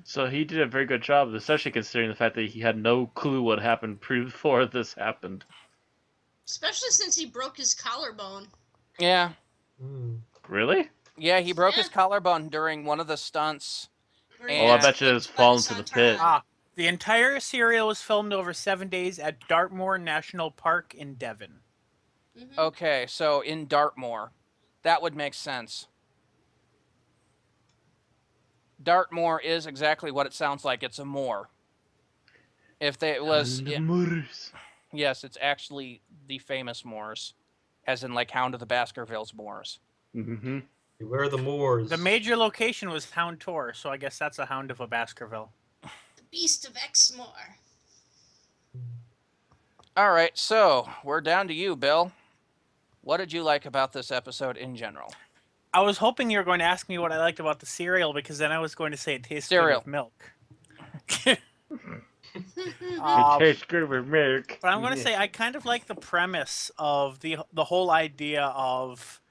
So he did a very good job, especially considering the fact that he had no clue what happened before this happened. Especially since he broke his collarbone. Yeah. Really? Yeah, he broke his Yeah. collarbone during one of the stunts. Where he Oh, I got bet you kicked it's by fallen to the pit. Sontaran. The entire serial was filmed over 7 days at Dartmoor National Park in Devon. Mhm. Okay, so in Dartmoor. That would make sense. Dartmoor is exactly what it sounds like. It's a moor. If it was... Yes, it's actually the famous moors. As in, like, Hound of the Baskervilles moors. Mm-hmm. Beware the Moors. The major location was Hound Tor, so I guess that's a Hound of a Baskerville. The Beast of Exmoor. All right, so we're down to you, Bill. What did you like about this episode in general? I was hoping you were going to ask me what I liked about the cereal, because then I was going to say it tastes good Cereal. with milk. It tastes good with milk. But I'm going to say I kind of like the premise of the whole idea of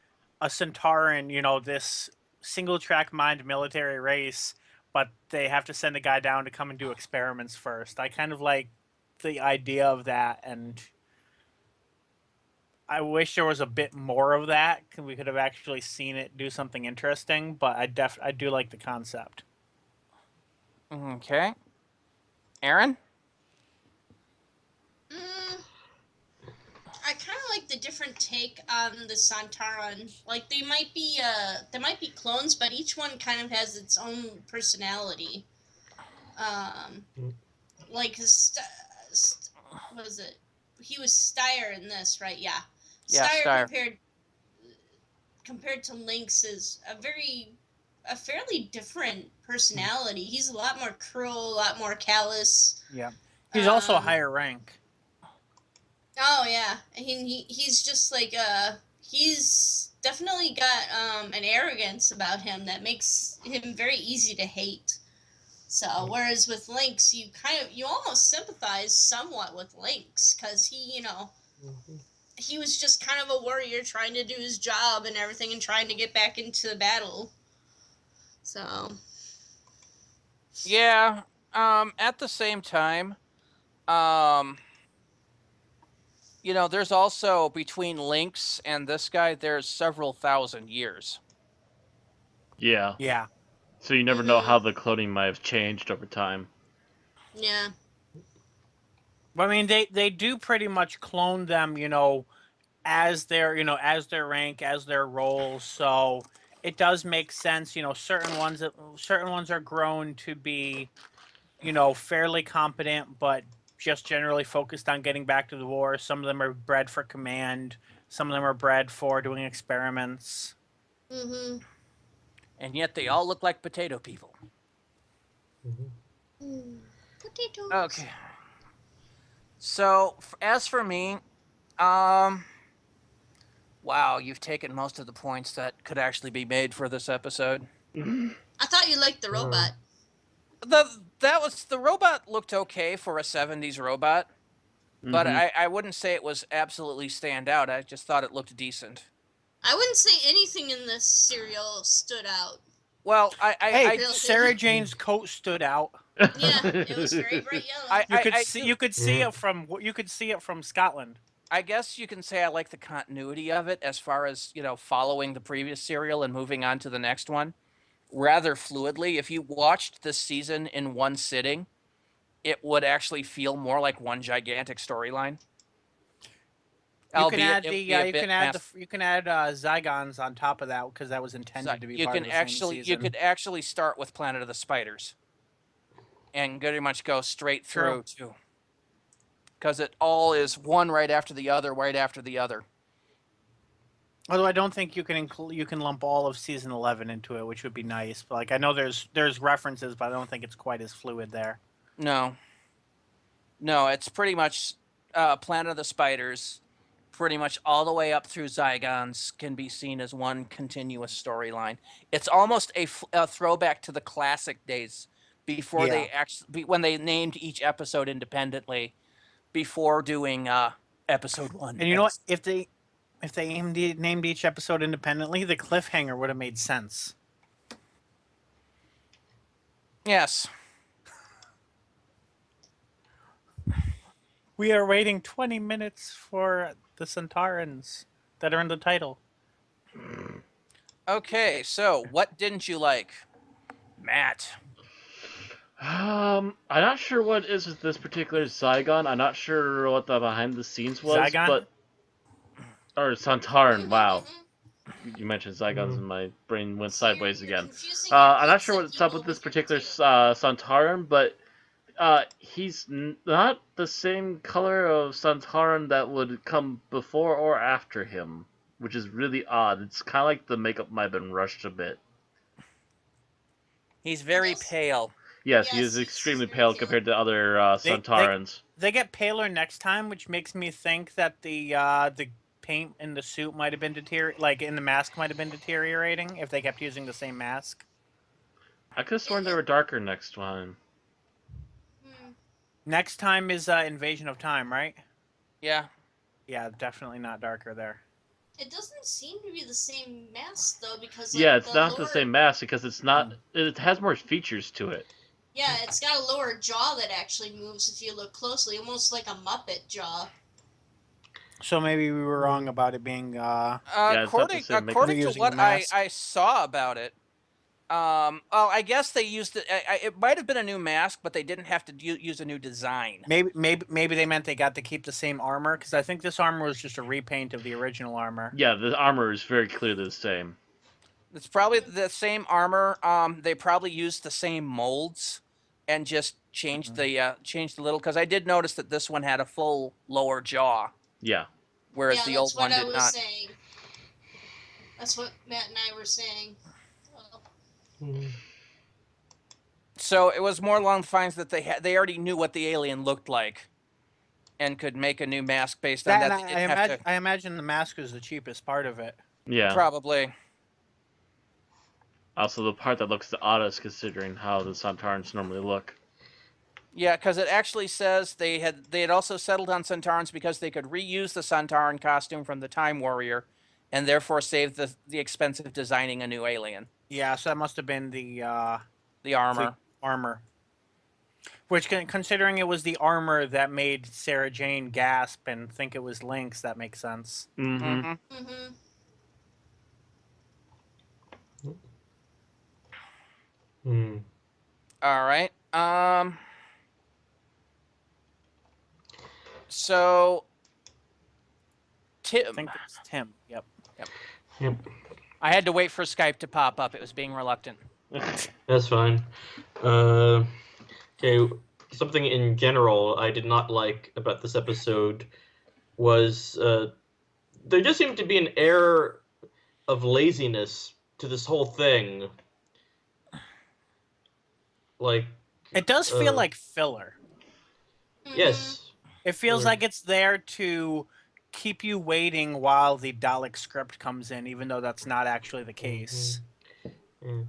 a Sontaran, you know, this single-track mind military race, but they have to send a guy down to come and do experiments first. I kind of like the idea of that, and I wish there was a bit more of that. We could have actually seen it do something interesting, but I do like the concept. Okay. Aaron? I kind of like the different take on the Sontaran. Like they might be clones, but each one kind of has its own personality. Like what is it? He was Styre in this, right? Yeah. Yeah, Styre Styre. compared to Lynx is a fairly different personality. He's a lot more cruel, a lot more callous. Yeah. He's also a Um, higher rank. Oh yeah, he's just like he's definitely got an arrogance about him that makes him very easy to hate. So whereas with Lynx, you almost sympathize somewhat with Lynx because he was just kind of a warrior trying to do his job and everything and trying to get back into the battle. So Yeah. At the same time, you know, there's also between Lynx and this guy, there's several thousand years. Yeah. Yeah. So you never know how the cloning might have changed over time. yeah. But I mean, they do pretty much clone them, you know, as their rank, as their roles. So it does make sense, you know, certain ones are grown to be, you know, fairly competent, but just generally focused on getting back to the war. Some of them are bred for command. Some of them are bred for doing experiments. Mhm. And yet they all look like potato people. Potatoes. Okay. So, as for me, wow, you've taken most of the points that could actually be made for this episode. I thought you liked the robot. The robot looked okay for a 70s robot, but I wouldn't say it was absolutely stand out. I just thought it looked decent. I wouldn't say anything in this serial stood out. Well, Sarah Jane's coat stood out. Yeah, it was very bright yellow. You could see it from Scotland. I guess you can say I like the continuity of it as far as, you know, following the previous serial and moving on to the next one rather fluidly. If you watched this season in one sitting, it would actually feel more like one gigantic storyline. You can add Zygons on top of that because that was intended to be part of the same season. You could actually start with Planet of the Spiders and pretty much go straight through too, because it all is one right after the other, right after the other. Although I don't think you can lump all of season 11 into it, which would be nice. But like I know there's references, but I don't think it's quite as fluid there. No, it's pretty much Planet of the Spiders, pretty much all the way up through Zygons can be seen as one continuous storyline. It's almost a throwback to the classic days before Yeah. they actually when they named each episode independently before doing episode 1. And you know what? If they named each episode independently, the cliffhanger would have made sense. Yes. We are waiting 20 minutes for the Sontarans that are in the title. Okay, so what didn't you like, Matt? I'm not sure what is with this particular Zygon. I'm not sure what the behind the scenes was, Zygon? or Sontaran. Wow, you mentioned Zygons and my brain went sideways again. I'm not sure what's up with this particular Sontaran, but he's not the same color of Sontaran that would come before or after him, which is really odd. It's kind of like the makeup might have been rushed a bit. He's very pale. Yes, he is extremely pale compared to other Sontarans. They get paler next time, which makes me think that the paint in the suit might have been in the mask might have been deteriorating if they kept using the same mask. I could have sworn they were darker next time. Next time is Invasion of Time, right? Yeah. Yeah, definitely not darker there. It doesn't seem to be the same mask though, because Yeah, it's not the same mask because it's not. It has more features to it. Yeah, it's got a lower jaw that actually moves if you look closely, almost like a Muppet jaw. So maybe we were wrong about it being. According to what I saw about it, I guess they used it. It might have been a new mask, but they didn't have to use a new design. Maybe they meant they got to keep the same armor, because I think this armor was just a repaint of the original armor. Yeah, the armor is very clearly the same. It's probably the same armor. They probably used the same molds and just changed the little. Because I did notice that this one had a full lower jaw. Yeah. Whereas the old one did not. Saying. That's what Matt and I were saying. So it was more along the lines that they already knew what the alien looked like, and could make a new mask based on that. I imagine the mask is the cheapest part of it. Yeah. Probably. Also, the part that looks the oddest, considering how the Sontarans normally look. Yeah, because it actually says they had also settled on Sontarans because they could reuse the Sontaran costume from the Time Warrior, and therefore save the expense of designing a new alien. Yeah, so that must have been the armor. The armor. Which, considering it was the armor that made Sarah Jane gasp and think it was Lynx, that makes sense. Mm-hmm. All right. So Tim. I think it's Tim. Yep. Yep. I had to wait for Skype to pop up. It was being reluctant. That's fine. Okay, something in general I did not like about this episode was there just seemed to be an air of laziness to this whole thing. Like, it does feel like filler. Yes. It feels like it's there to keep you waiting while the Dalek script comes in, even though that's not actually the case. Mm-hmm.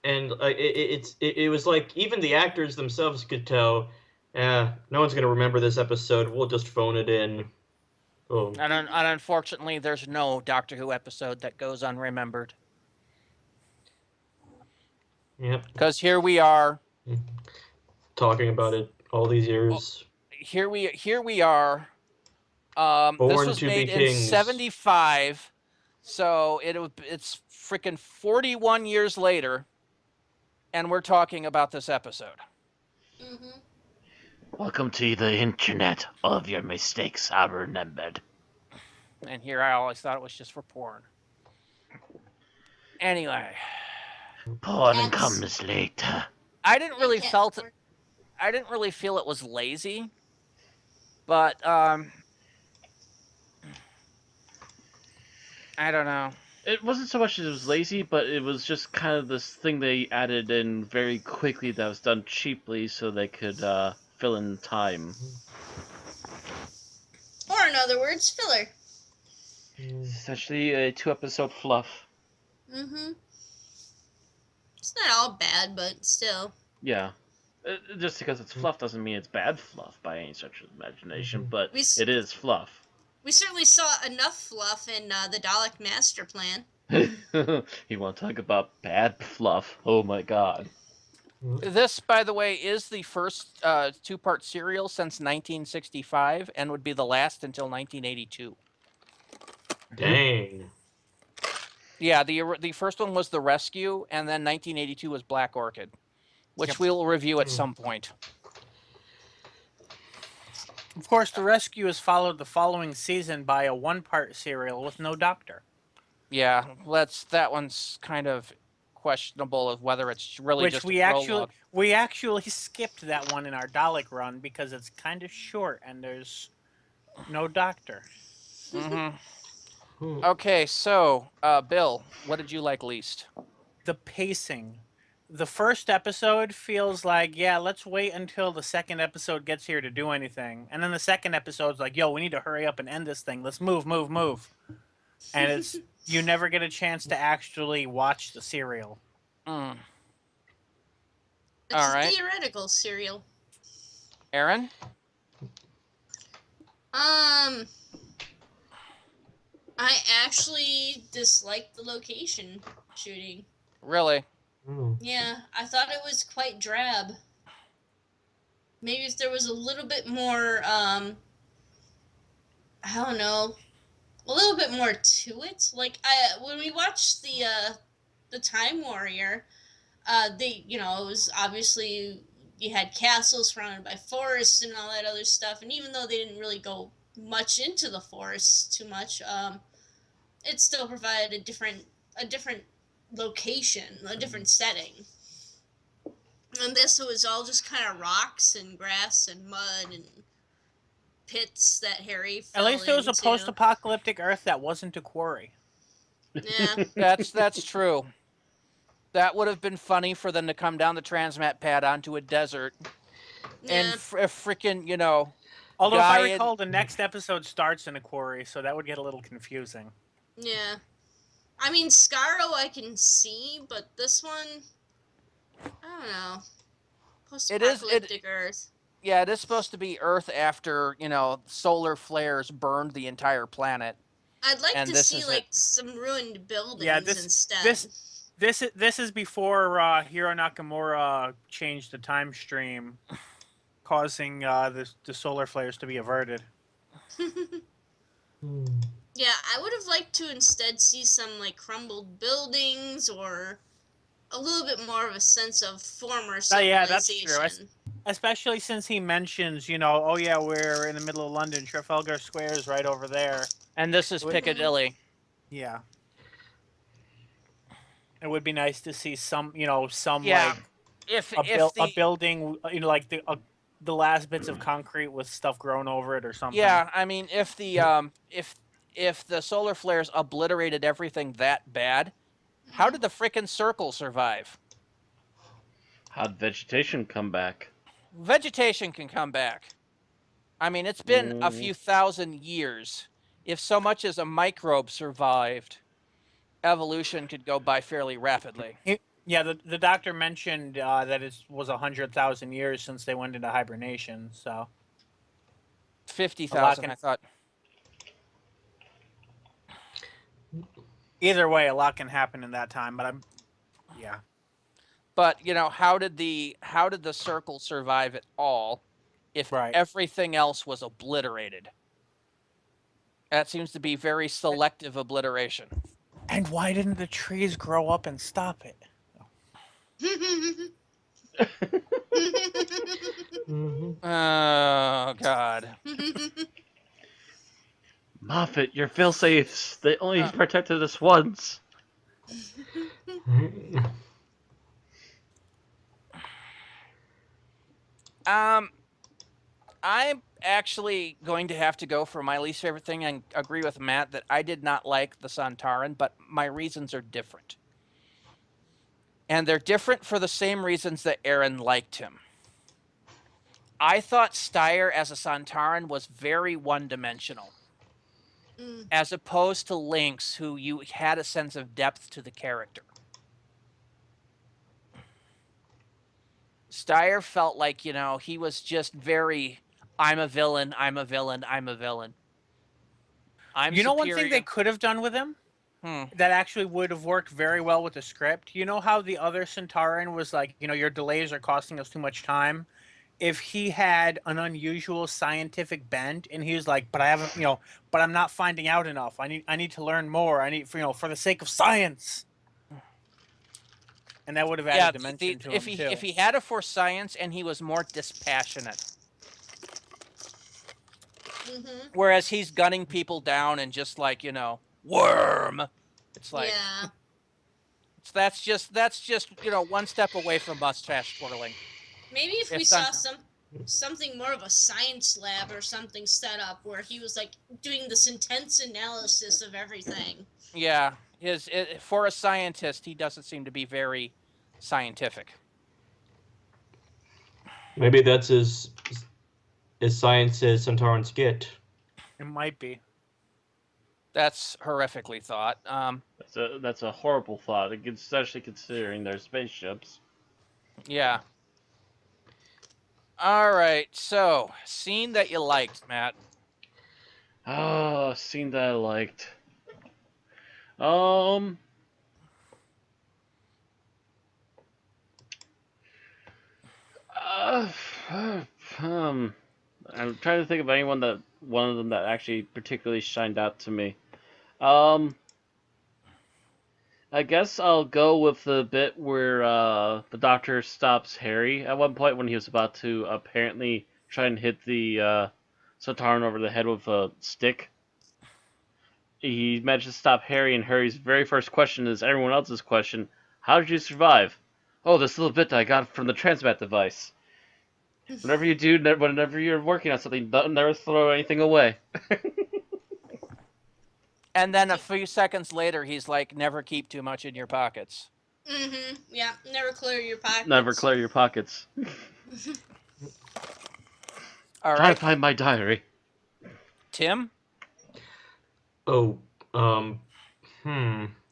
And it was like even the actors themselves could tell, no one's going to remember this episode. We'll just phone it in. Oh. And unfortunately, there's no Doctor Who episode that goes unremembered. Yep. Because here we are. Talking about it all these years. Here we are. This was made in 1975, so it's freaking 41 years later, and we're talking about this episode. Welcome to the internet. All of your mistakes are remembered. And here I always thought it was just for porn. Anyway. Porn comes later. I didn't really feel it was lazy, but I don't know. It wasn't so much that it was lazy, but it was just kind of this thing they added in very quickly that was done cheaply so they could fill in time. Or in other words, filler. essentially a 2-episode fluff. Mm-hmm. It's not all bad, but still. Yeah. Just because it's fluff doesn't mean it's bad fluff by any stretch of the imagination, but it is fluff. We certainly saw enough fluff in the Dalek Master Plan. You want to talk about bad fluff? Oh my god. This, by the way, is the first 2-part serial since 1965 and would be the last until 1982. Dang. Yeah, the first one was The Rescue, and then 1982 was Black Orchid, which we'll review at some point. Of course, The Rescue is followed the following season by a 1-part serial with no doctor. Yeah, that one's kind of questionable of whether it's really Which just we a prologue. we actually skipped that one in our Dalek run because it's kind of short and there's no doctor. Mm-hmm. Okay, so Bill, what did you like least? The pacing. The first episode feels like, yeah, let's wait until the second episode gets here to do anything. And then the second episode's like, yo, we need to hurry up and end this thing. Let's move. And it's you never get a chance to actually watch the serial. Mm. It's All a right. theoretical serial. Aaron? I actually disliked the location shooting. Really? Yeah, I thought it was quite drab. Maybe if there was a little bit more, I don't know, a little bit more to it. Like, when we watched the Time Warrior, it was obviously, you had castles surrounded by forests and all that other stuff, and even though they didn't really go much into the forests too much, it still provided a different location, a different setting. And this was all just kind of rocks and grass and mud and pits that Harry fell At least it was a into. post-apocalyptic Earth that wasn't a quarry. Yeah. That's true. That would have been funny for them to come down the transmat pad onto a desert and freaking, Although if guy I recall, the next episode starts in a quarry, so that would get a little confusing. Yeah. I mean, Scarrow I can see, but this one, I don't know. Post-apocalyptic Earth. Yeah, it is supposed to be Earth after, solar flares burned the entire planet. I'd like And to this see, is like, some ruined buildings Yeah, instead. this is before Hiro Nakamura changed the time stream, causing the solar flares to be averted. Yeah, I would have liked to instead see some, like, crumbled buildings or a little bit more of a sense of former civilization. Yeah, that's true. Especially since he mentions, oh yeah, we're in the middle of London. Trafalgar Square is right over there. And this is Piccadilly. Yeah. It would be nice to see some, Yeah. like a building, like the last bits of concrete with stuff grown over it or something. Yeah, I mean, if the solar flares obliterated everything that bad, how did the frickin' circle survive? How'd vegetation come back? Vegetation can come back. I mean, it's been a few thousand years. If so much as a microbe survived, evolution could go by fairly rapidly. Yeah, the doctor mentioned that it was 100,000 years since they went into hibernation, so 50,000, I thought. Either way, a lot can happen in that time, but yeah. But, how did the circle survive at all if everything else was obliterated? That seems to be very selective obliteration. And why didn't the trees grow up and stop it? Oh, God. Moffat, you're fail-safes. They only protected us once. I'm actually going to have to go for my least favorite thing and agree with Matt that I did not like the Sontaran, but my reasons are different. And they're different for the same reasons that Aaron liked him. I thought Steyer as a Sontaran was very one-dimensional. as opposed to Lynx, who you had a sense of depth to the character. Steyer felt like, he was just very, I'm a villain, I'm a villain, I'm a villain. I'm You know superior. one thing they could have done with him? That actually would have worked very well with the script. You know how the other Sontaran was like, your delays are costing us too much time? If he had an unusual scientific bent and he was like, but I haven't, but I'm not finding out enough. I need to learn more. I need, for the sake of science. And that would have added dimension to him, too. If he had a for science and he was more dispassionate. Whereas he's gunning people down and just like, worm. It's like, yeah. That's just one step away from mustache twirling. Maybe if we saw something more of a science lab or something set up where he was like doing this intense analysis of everything. Yeah, for a scientist, he doesn't seem to be very scientific. Maybe that's his science is Sontaran skit. It might be. That's horrifically thought. That's a horrible thought, especially considering they're spaceships. Yeah. All right, so scene that you liked, Matt. Oh, scene that I liked. I'm trying to think of one of them that actually particularly shined out to me. I guess I'll go with the bit where the Doctor stops Harry at one point when he was about to apparently try and hit the Sontaran over the head with a stick. He managed to stop Harry, and Harry's very first question is everyone else's question: how did you survive? Oh, this little bit I got from the transmat device. Whenever you're working on something, don't never throw anything away. And then a few seconds later, he's like, never keep too much in your pockets. Yeah, never clear your pockets. Never clear your pockets. All right. Try to find my diary. Tim? Oh,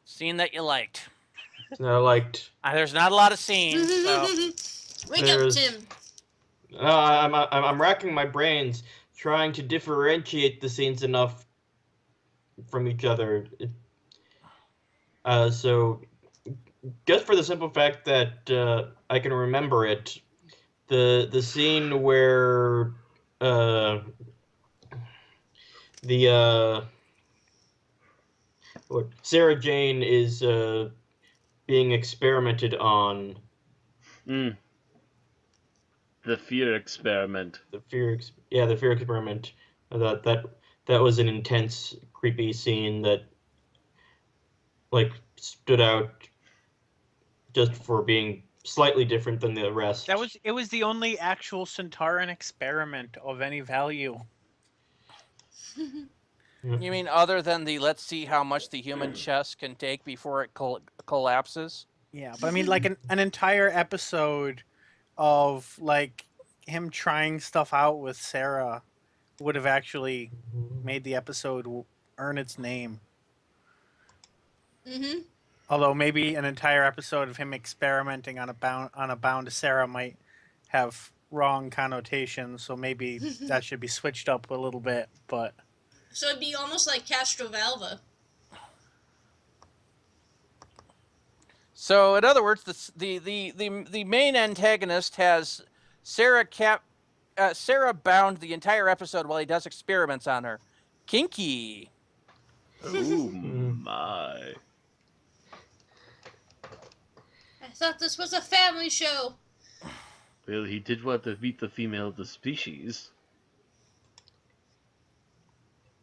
Scene that you liked. I liked. There's not a lot of scenes, so. Wake up, Tim. I'm racking my brains trying to differentiate the scenes enough from each other. So, just for the simple fact that I can remember it, the scene where Sarah Jane is being experimented on. The fear experiment. The fear experiment. That was an intense, creepy scene that stood out just for being slightly different than the rest. It was the only actual Sontaran experiment of any value. You mean other than the let's see how much the human chest can take before it collapses? Yeah, but I mean like an entire episode of him trying stuff out with Sarah would have actually made the episode earn its name. Although maybe an entire episode of him experimenting on a bound to Sarah might have wrong connotations, so maybe that should be switched up a little bit. But so it'd be almost like Castrovalva. So, in other words, the main antagonist has Sarah bound the entire episode while he does experiments on her. Kinky. Oh my. I thought this was a family show. Well, he did want to meet the female of the species.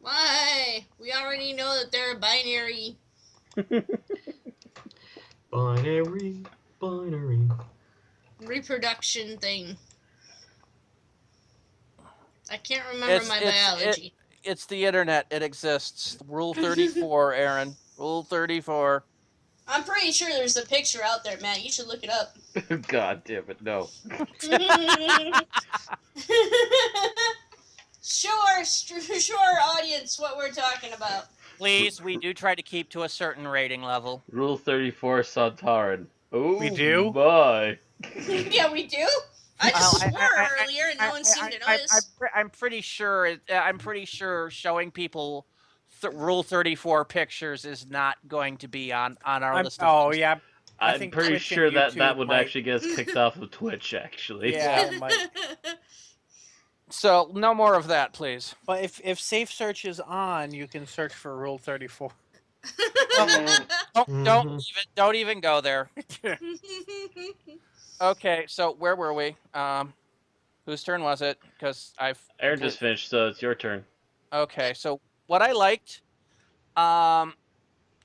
Why? We already know that they're a binary. Binary. Reproduction thing. I can't remember my biology. It's the internet. It exists. Rule 34, Aaron. Rule 34. I'm pretty sure there's a picture out there, Matt. You should look it up. God damn it, no. show our audience what we're talking about. Please, we do try to keep to a certain rating level. Rule 34, Sontaran. Oh, We do? boy. Yeah, we do. I just swore earlier, and no one seemed to notice. I'm pretty sure. I'm pretty sure showing people Rule 34 pictures is not going to be on our list. Oh yeah. I I'm think pretty Twitch sure and that YouTube would might- actually get us kicked off of Twitch, actually. Yeah, it might. So no more of that, please. But if Safe Search is on, you can search for Rule 34. Don't even go there. Okay, so where were we? Whose turn was it? Because Aaron just finished, so it's your turn. Okay, so what I liked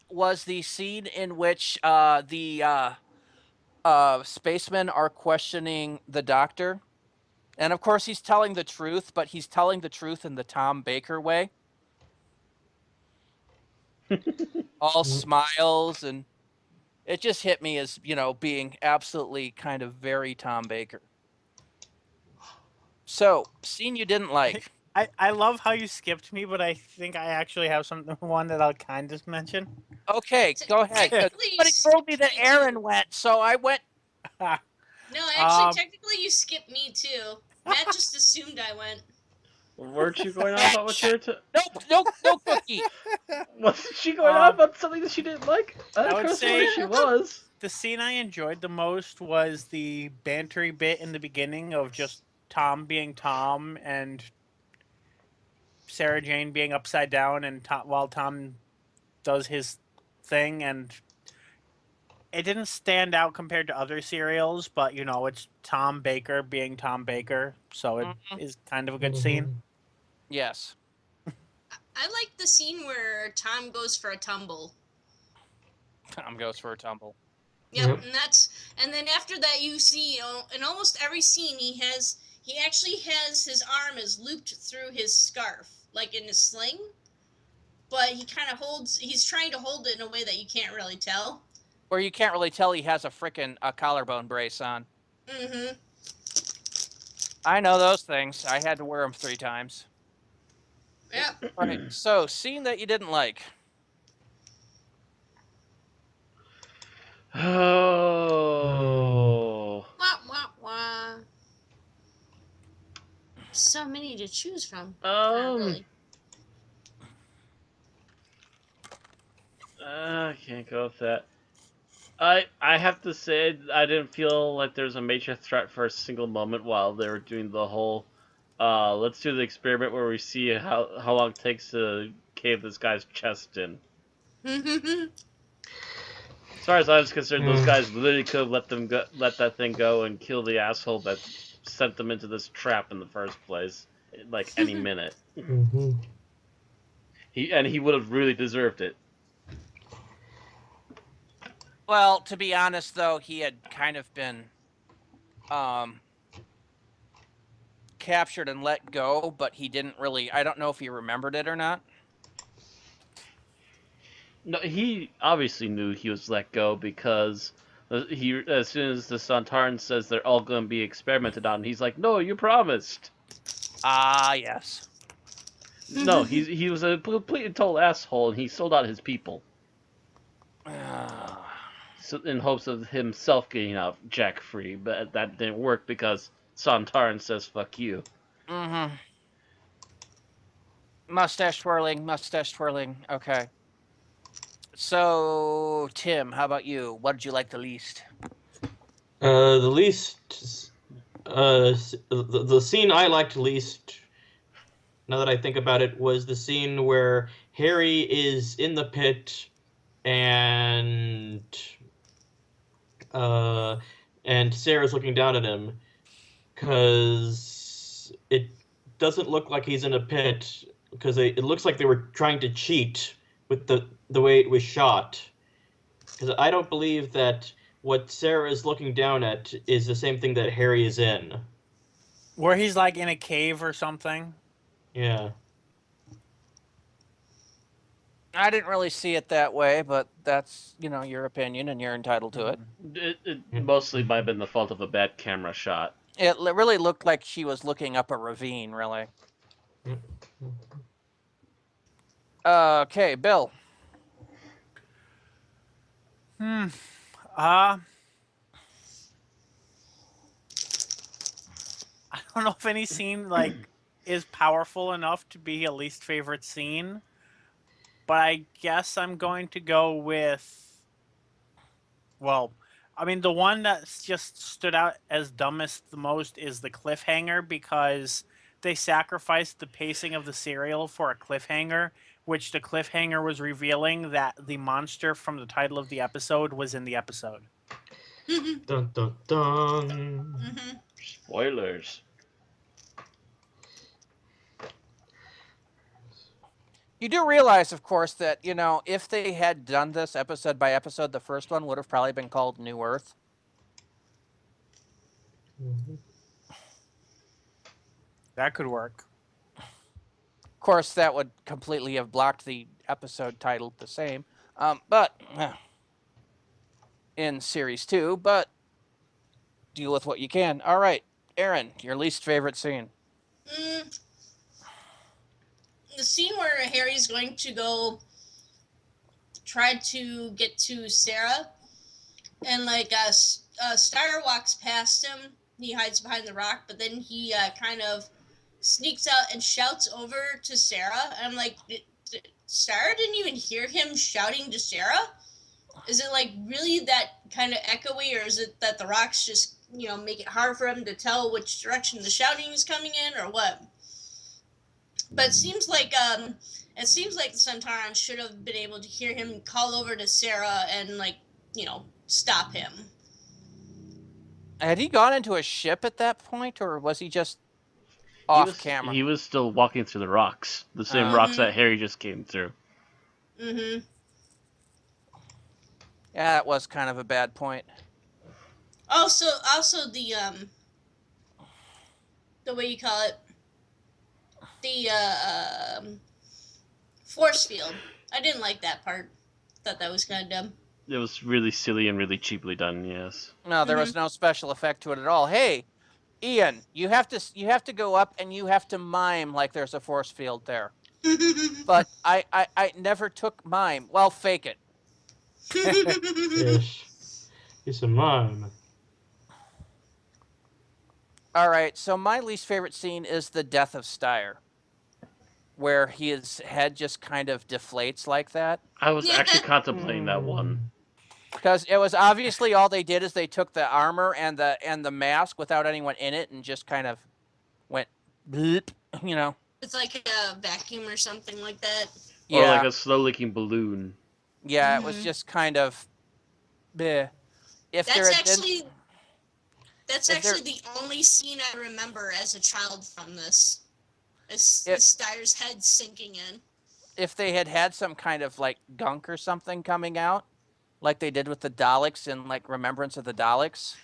was the scene in which the spacemen are questioning the doctor. And of course he's telling the truth, but he's telling the truth in the Tom Baker way. All smiles, and it just hit me as, being absolutely kind of very Tom Baker. So, scene you didn't like. I love how you skipped me, but I think I actually have one that I'll kind of mention. Okay, go ahead. Somebody told me that Aaron went, so I went. No, actually, technically, you skipped me too. Matt just assumed I went. Weren't you going on about what you were No cookie. Wasn't she going on about something that she didn't like? I would say she was. The scene I enjoyed the most was the bantery bit in the beginning of just Tom being Tom and Sarah Jane being upside down, and while Tom does his thing, and it didn't stand out compared to other serials, but it's Tom Baker being Tom Baker, so it is kind of a good scene. Yes. I like the scene where Tom goes for a tumble. Tom goes for a tumble. Yep, and then after that you see, in almost every scene he actually has his arm is looped through his scarf, like in a sling, but he's trying to hold it in a way that you can't really tell. Or you can't really tell he has a frickin' collarbone brace on. Mm-hmm. I know those things. I had to wear them 3 times. Yep. All right, so scene that you didn't like. Oh. Wah, wah, wah. So many to choose from. Not really. I can't go with that. I have to say I didn't feel like there's a major threat for a single moment while they were doing the whole let's do the experiment where we see how long it takes to cave this guy's chest in. As far as I was concerned, those guys literally could have let that thing go and kill the asshole that sent them into this trap in the first place, like any minute. He would have really deserved it. Well, to be honest, though, he had kind of been captured and let go, but he didn't really. I don't know if he remembered it or not. No, he obviously knew he was let go because as soon as the Sontaran says they're all going to be experimented on, he's like, "No, you promised." Ah, yes. No, he was a complete and total asshole, and he sold out his people. So in hopes of himself getting out jack free, but that didn't work because Sontaran says "fuck you." Mm-hmm. Mustache twirling. Okay. So, Tim, how about you? What did you like the least? The scene I liked least, now that I think about it, was the scene where Harry is in the pit and Sarah's looking down at him, because it doesn't look like he's in a pit, because it looks like they were trying to cheat with the way it was shot. Because I don't believe that what Sarah is looking down at is the same thing that Harry is in. Where he's like in a cave or something. Yeah. I didn't really see it that way, but that's, your opinion, and you're entitled to it. It mostly might have been the fault of a bad camera shot. It really looked like she was looking up a ravine, really. Okay, Bill. I don't know if any scene is powerful enough to be a least favorite scene, but I guess I'm going to go with, well, I mean, the one that's just stood out as dumbest the most is the cliffhanger, because they sacrificed the pacing of the serial for a cliffhanger, which the cliffhanger was revealing that the monster from the title of the episode was in the episode. Dun dun dun. Spoilers. You do realize, of course, that, if they had done this episode by episode, the first one would have probably been called New Earth. That could work. Of course, that would completely have blocked the episode titled the same. But in Series 2, but deal with what you can. All right, Aaron, your least favorite scene. The scene where Harry's going to go try to get to Sarah, and Star walks past him. He hides behind the rock, but then he kind of sneaks out and shouts over to Sarah. And I'm like, Star didn't even hear him shouting to Sarah? Is it really that kind of echoey, or is it that the rocks just make it hard for him to tell which direction the shouting is coming in, or what? But it seems like the Sontarans should have been able to hear him call over to Sarah and stop him. Had he gone into a ship at that point, or was he just off camera? He was still walking through the rocks, the same rocks that Harry just came through. Mm-hmm. Yeah, that was kind of a bad point. Also the way you call it, the force field. I didn't like that part. Thought that was kind of dumb. It was really silly and really cheaply done. Yes. No, there was no special effect to it at all. Hey, Ian, you have to go up and you have to mime like there's a force field there. But I never took mime. Well, fake it. Yes. It's a mime. All right, so my least favorite scene is the death of Styre, where his head just kind of deflates like that. I was actually contemplating that one. Because it was obviously all they did is they took the armor and the mask without anyone in it and just kind of went bleep, It's like a vacuum or something like that. Yeah. Or like a slow leaking balloon. Yeah, it was just kind of bleh. That's actually the only scene I remember as a child from this. Is Styre's head sinking in. If they had some kind of gunk or something coming out, like they did with the Daleks in Remembrance of the Daleks,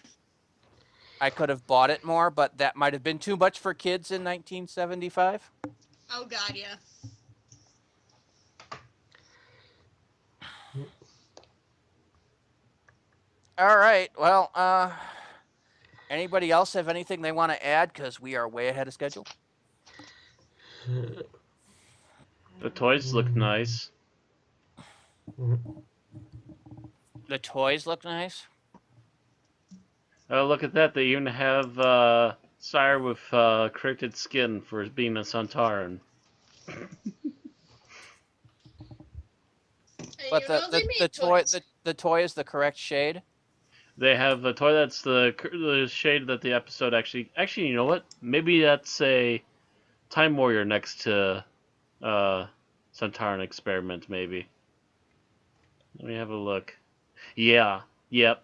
I could have bought it more, but that might have been too much for kids in 1975. Oh God, yeah. All right. Well, anybody else have anything they want to add? Because we are way ahead of schedule. The toys look nice. The toys look nice. Oh, look at that. They even have Sire with corrected skin for being a Sontaran. But the toy is the correct shade. They have a toy that's the shade that the episode actually... Actually, you know what? Maybe that's a Time Warrior next to Sontaran Experiment, maybe. Let me have a look. Yeah. Yep.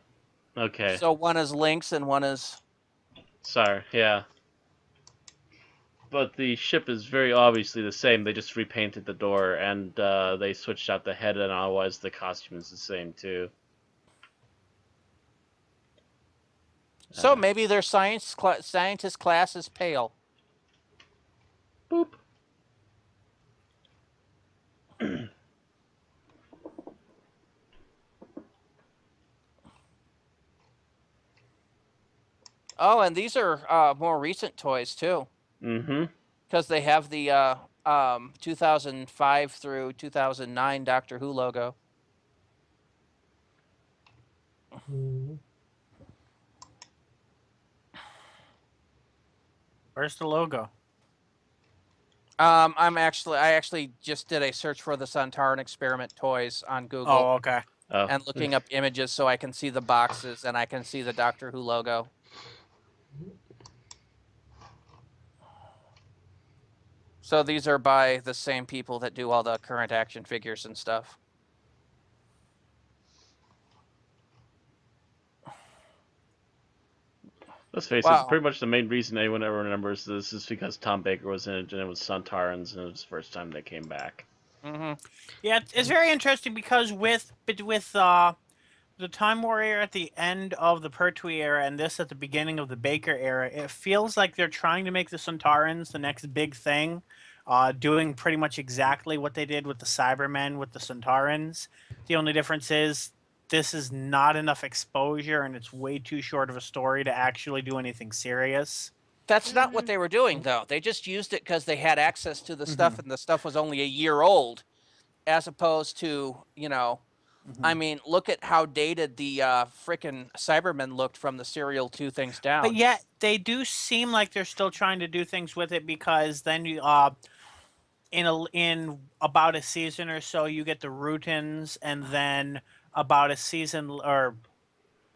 Okay. So one is Lynx and one is... Sorry, yeah. But the ship is very obviously the same. They just repainted the door and they switched out the head, and otherwise the costume is the same too. So maybe their scientist class is pale. Boop. Oh, and these are more recent toys too. Mm-hmm. because they have the 2005 through 2009 Doctor Who logo. Mhm. Where's the logo? I actually just did a search for the Sontaran Experiment toys on Google Oh, okay. Oh, and looking up images so I can see the boxes and I can see the Doctor Who logo. So these are by the same people that do all the current action figures and stuff. let's face Wow. it. Pretty much the main reason anyone ever remembers this is because Tom Baker was in it, and it was Sontarans, and it was the first time they came back. Mm-hmm. Yeah, it's very interesting because with the Time Warrior at the end of the Pertwee era and this at the beginning of the Baker era, it feels like they're trying to make the Sontarans the next big thing, doing pretty much exactly what they did with the Cybermen with the Sontarans. The only difference is this is not enough exposure and it's way too short of a story to actually do anything serious. That's not what they were doing, though. They just used it because they had access to the stuff, and the stuff was only a year old, as opposed to, I mean, look at how dated the frickin' Cybermen looked from the serial Two Things Down. But yet they do seem like they're still trying to do things with it because then you in about a season or so you get the Rutins, and then about a season or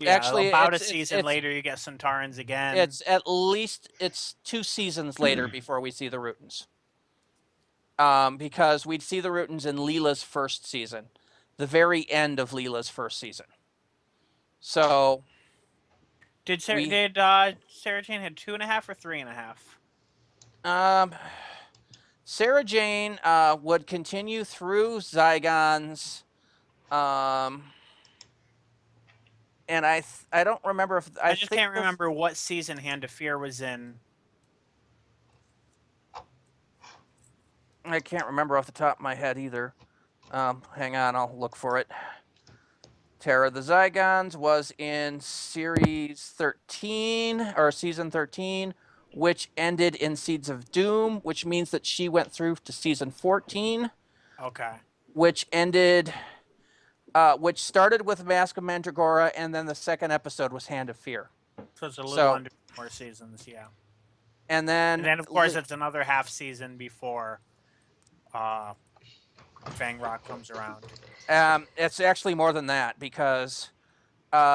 Actually, about a it's- season it's- later you get Sontarans again. It's 2 seasons later before we see the Rutins. Because we'd see the Rutins in Leela's first season, the very end of Leela's first season. So Did Sarah Jane had 2.5 or 3.5? Sarah Jane would continue through Zygons, and I don't remember if I just think can't remember what season Hand of Fear was in. I can't remember off the top of my head either. Hang on, I'll look for it. Terror of the Zygons was in series 13 or season 13, which ended in Seeds of Doom, which means that she went through to season 14. Okay. Which started with Mask of Mandragora, and then the second episode was Hand of Fear. So it's a little under 4 seasons, yeah. And then of course it's another half season before Fang Rock comes around. It's actually more than that because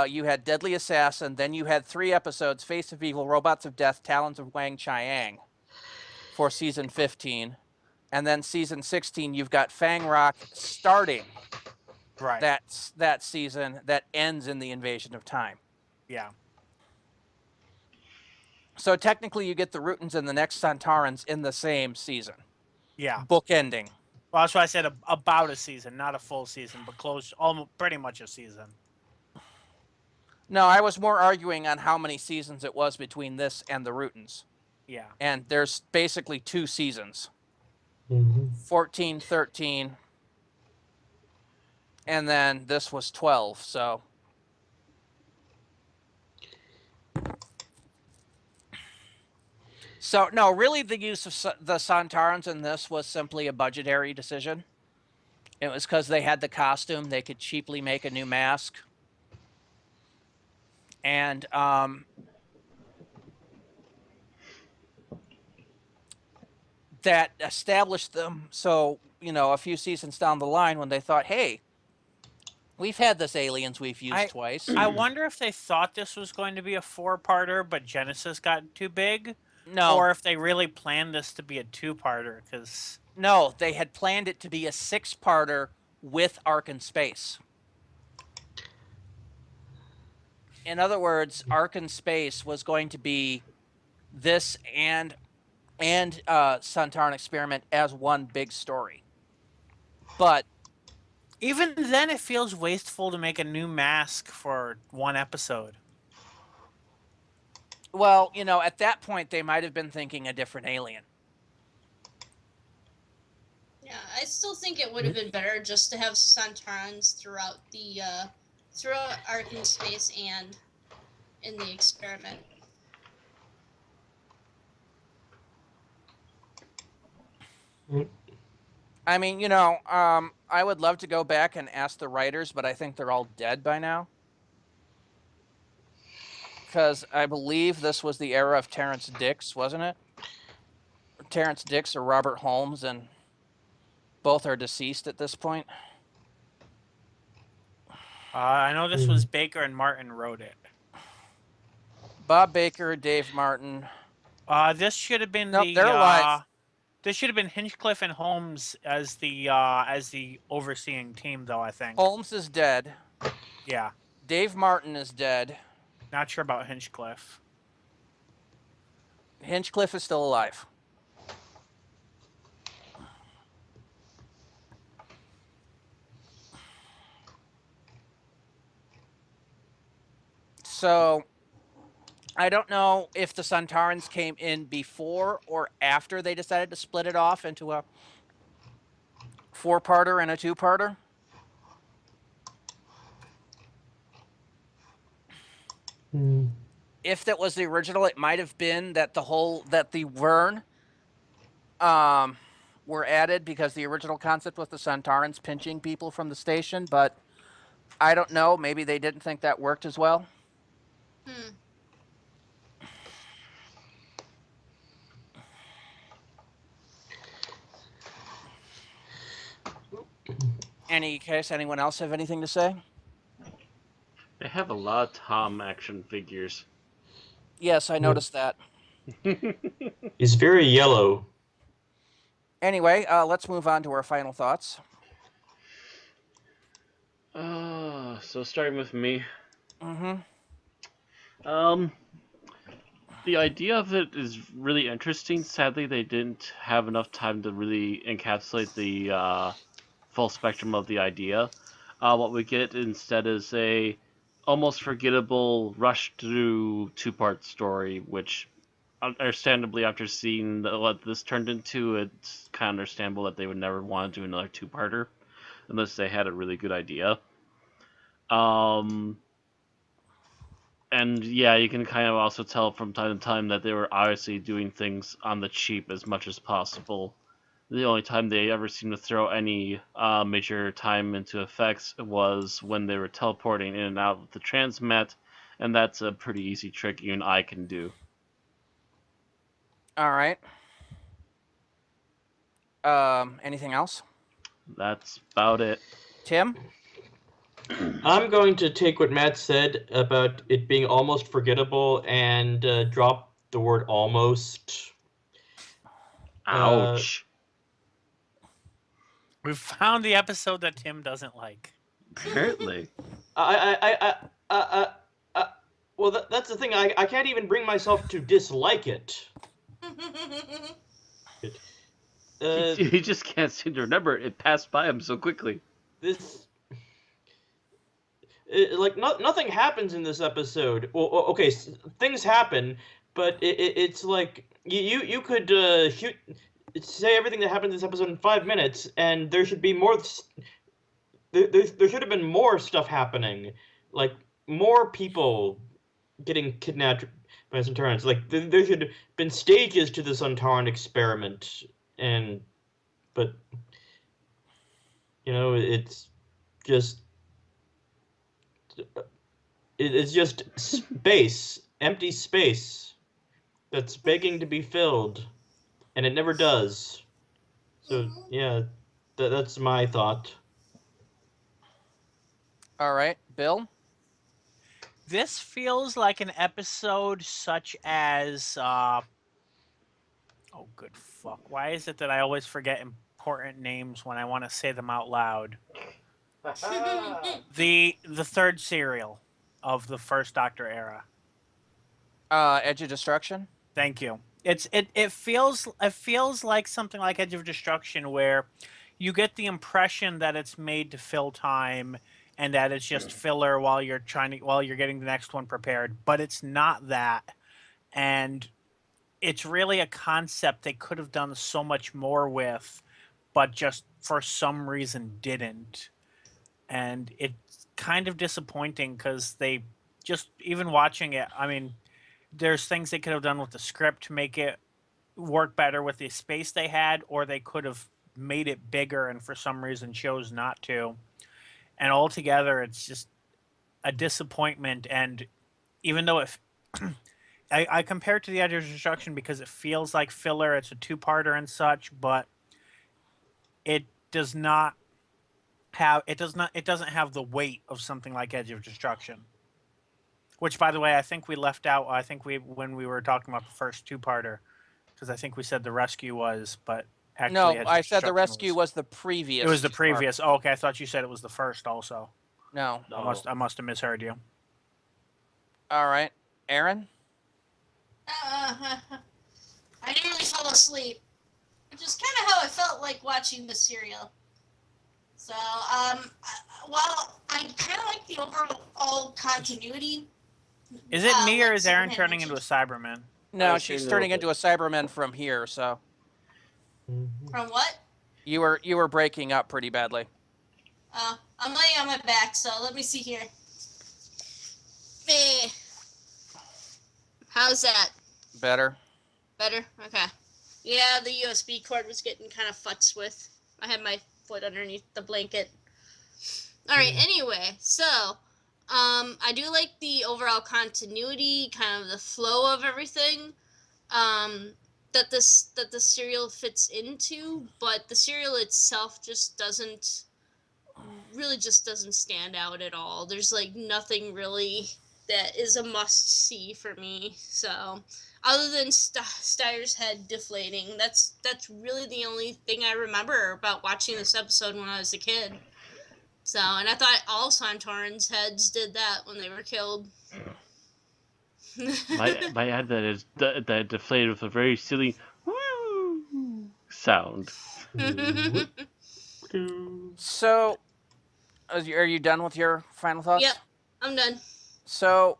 you had Deadly Assassin, then you had 3 episodes, Face of Evil, Robots of Death, Talons of Wang Chiang for season 15. And then season 16, you've got Fang Rock starting that season that ends in the Invasion of Time. Yeah. So technically you get the Rutins and the next Sontarans in the same season. Yeah. Bookending. Well, that's why I said about a season, not a full season, but close, almost pretty much a season. No, I was more arguing on how many seasons it was between this and the Rutins. Yeah. And there's basically 2 seasons. 14, 13, and then this was 12, so. So, no, really the use of the Sontarans in this was simply a budgetary decision. It was because they had the costume, they could cheaply make a new mask. And, that established them so, a few seasons down the line when they thought, hey, we've had this aliens we've used twice. I wonder if they thought this was going to be a 4-parter, but Genesis got too big. No. Or if they really planned this to be a 2-parter, because... No, they had planned it to be a 6-parter with Ark in Space. In other words, Ark in Space was going to be this and Sontaran Experiment as one big story. But even then, it feels wasteful to make a new mask for 1 episode. Well, at that point, they might have been thinking a different alien. Yeah, I still think it would have been better just to have Sontarans throughout Ark in Space and in the experiment. I mean, I would love to go back and ask the writers, but I think they're all dead by now. Because I believe this was the era of Terrence Dix, wasn't it? Terrence Dix or Robert Holmes, and both are deceased at this point. I know this was Baker and Martin wrote it. Bob Baker, Dave Martin. This should have been they're alive. This should have been Hinchcliffe and Holmes as the overseeing team, though. I think Holmes is dead. Yeah. Dave Martin is dead. Not sure about Hinchcliffe. Hinchcliffe is still alive. So, I don't know if the Sontarans came in before or after they decided to split it off into a 4-parter and a 2-parter. If that was the original, it might have been that the Vern were added because the original concept was the Sontarans pinching people from the station, but I don't know. Maybe they didn't think that worked as well. Anyone else have anything to say? They have a lot of Tom action figures. Yes, I noticed that. He's very yellow. Anyway, let's move on to our final thoughts. So starting with me. Mm-hmm. The idea of it is really interesting. Sadly, they didn't have enough time to really encapsulate the full spectrum of the idea. What we get instead is a almost forgettable rush through 2-part story, which understandably after seeing what this turned into, it's kind of understandable that they would never want to do another 2-parter unless they had a really good idea. And yeah, you can kind of also tell from time to time that they were obviously doing things on the cheap as much as possible. The only time they ever seemed to throw any major time into effects was when they were teleporting in and out of the transmat, and that's a pretty easy trick even I can do. All right. Anything else? That's about it. Tim? I'm going to take what Matt said about it being almost forgettable and drop the word almost. Ouch. We've found the episode that Tim doesn't like. Apparently. Well, that's the thing. I can't even bring myself to dislike it. He just can't seem to remember it. It passed by him so quickly. Nothing happens in this episode. Well, okay, things happen, but it's like you could say everything that happened in this episode in 5 minutes, and there should be more. There should have been more stuff happening, like more people getting kidnapped by Sontarans. Like there should have been stages to the Sontaran Experiment, but it's just. It's just space, empty space, that's begging to be filled, and it never does. So, yeah, that's my thought. All right, Bill? This feels like an episode such as... oh, good fuck. Why is it that I always forget important names when I want to say them out loud? The third serial of the first Doctor era. Edge of Destruction? Thank you. It feels like something like Edge of Destruction, where you get the impression that it's made to fill time and that it's just filler while you're getting the next one prepared, but it's not that. And it's really a concept they could have done so much more with, but just for some reason didn't. And it's kind of disappointing because they just, even watching it, I mean, there's things they could have done with the script to make it work better with the space they had, or they could have made it bigger and for some reason chose not to. And altogether, it's just a disappointment. And even though I compare it to the Edge of Destruction because it feels like filler, it's a two-parter and such, but it doesn't have the weight of something like Edge of Destruction. Which, by the way, I think we left out. When we were talking about the first two-parter, because I think we said the rescue was, but actually, No, Edge of I said the Destruction rescue was the previous. It was the part. previous. Oh, okay. I thought you said it was the first also. No. I must have misheard you. All right, Aaron. I nearly fell asleep, which is kind of how I felt like watching the serial. So, while I kind of like the overall continuity. Is it me or like is Aaron Superman turning mentioned. into a Cyberman? No, I she's see turning no- into a Cyberman from here. So From what? you were breaking up pretty badly. I'm laying on my back, so let me see here. Eh. How's that? Better. Better? Okay. Yeah, the USB cord was getting kind of futzed with. I had my foot underneath the blanket. Alright, anyway, so, I do like the overall continuity, kind of the flow of everything, that the serial fits into, but the serial itself just doesn't stand out at all. There's like nothing really that is a must see for me. So, other than Steyer's head deflating, that's really the only thing I remember about watching this episode when I was a kid. So, and I thought all Sontarans' heads did that when they were killed. Might add that deflated with a very silly woo sound. So, are you done with your final thoughts? Yep, I'm done. So,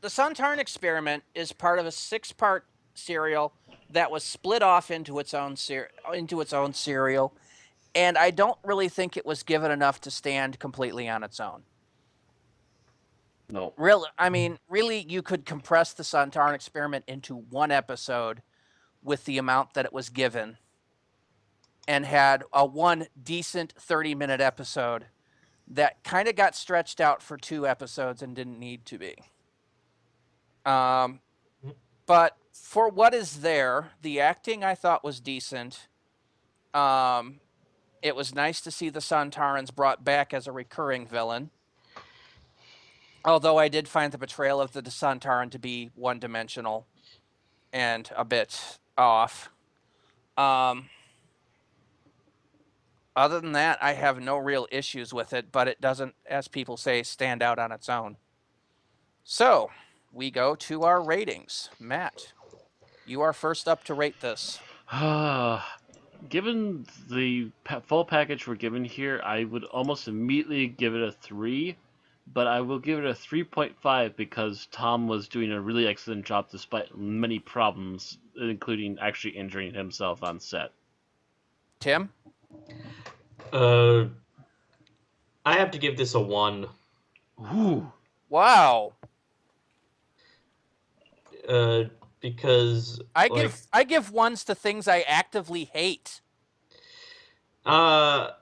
the Sontaran Experiment is part of a 6-part serial that was split off into its own serial, and I don't really think it was given enough to stand completely on its own. No. Really, you could compress the Sontaran Experiment into one episode with the amount that it was given, and had one decent 30-minute episode that kind of got stretched out for 2 episodes and didn't need to be. But for what is there, the acting I thought was decent. It was nice to see the Sontarans brought back as a recurring villain. Although I did find the portrayal of the Sontaran to be one-dimensional and a bit off. Other than that, I have no real issues with it, but it doesn't, as people say, stand out on its own. So, we go to our ratings. Matt, you are first up to rate this. Given the full package we're given here, I would almost immediately give it a 3, but I will give it a 3.5 because Tom was doing a really excellent job despite many problems, including actually injuring himself on set. Tim? I have to give this a 1. Ooh. Wow. Because I give 1s to things I actively hate. Well,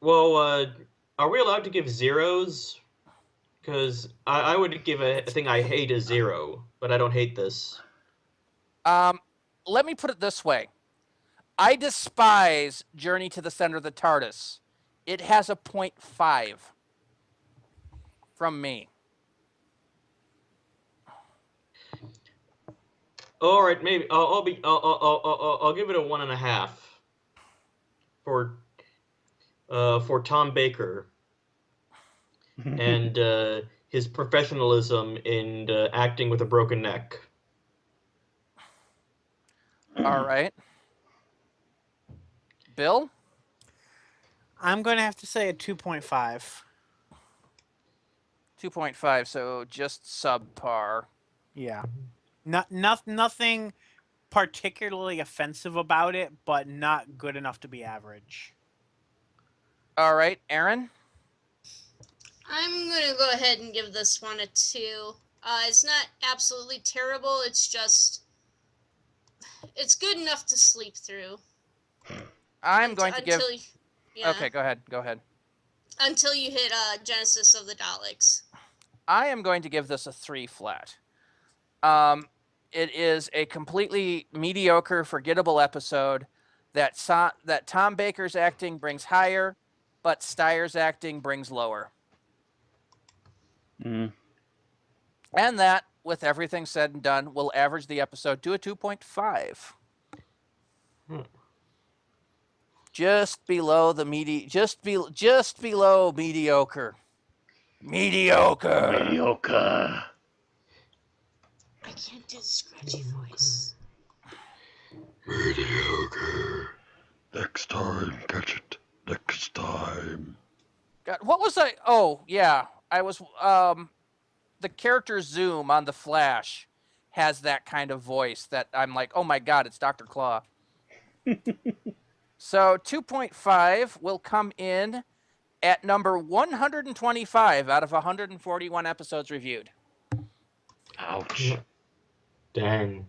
are we allowed to give 0s? Because I would give a thing I hate a 0, but I don't hate this. Let me put it this way. I despise Journey to the Center of the TARDIS. It has a 0.5 from me. All right, maybe I'll give it a 1.5 for Tom Baker and his professionalism in acting with a broken neck. All right. Bill? I'm going to have to say a 2.5. 2.5, so just subpar. Yeah. Nothing particularly offensive about it, but not good enough to be average. All right, Aaron? I'm going to go ahead and give this one a 2. It's not absolutely terrible, it's just... It's good enough to sleep through. I'm going to give. Yeah, Okay, go ahead. Go ahead. until you hit Genesis of the Daleks. I am going to give this a 3 flat. It is a completely mediocre, forgettable episode that Tom Baker's acting brings higher, but Steyer's acting brings lower. Mm. And that, with everything said and done, will average the episode to a 2.5. Just below the just below mediocre. Mediocre. Mediocre. I can't do the scratchy voice. Mediocre. Next time, catch it. Next time. God, what was I? Oh, yeah. I was, the character Zoom on The Flash has that kind of voice that I'm like, oh my God, it's Dr. Claw. So 2.5 will come in at number 125 out of 141 episodes reviewed. Ouch. Dang.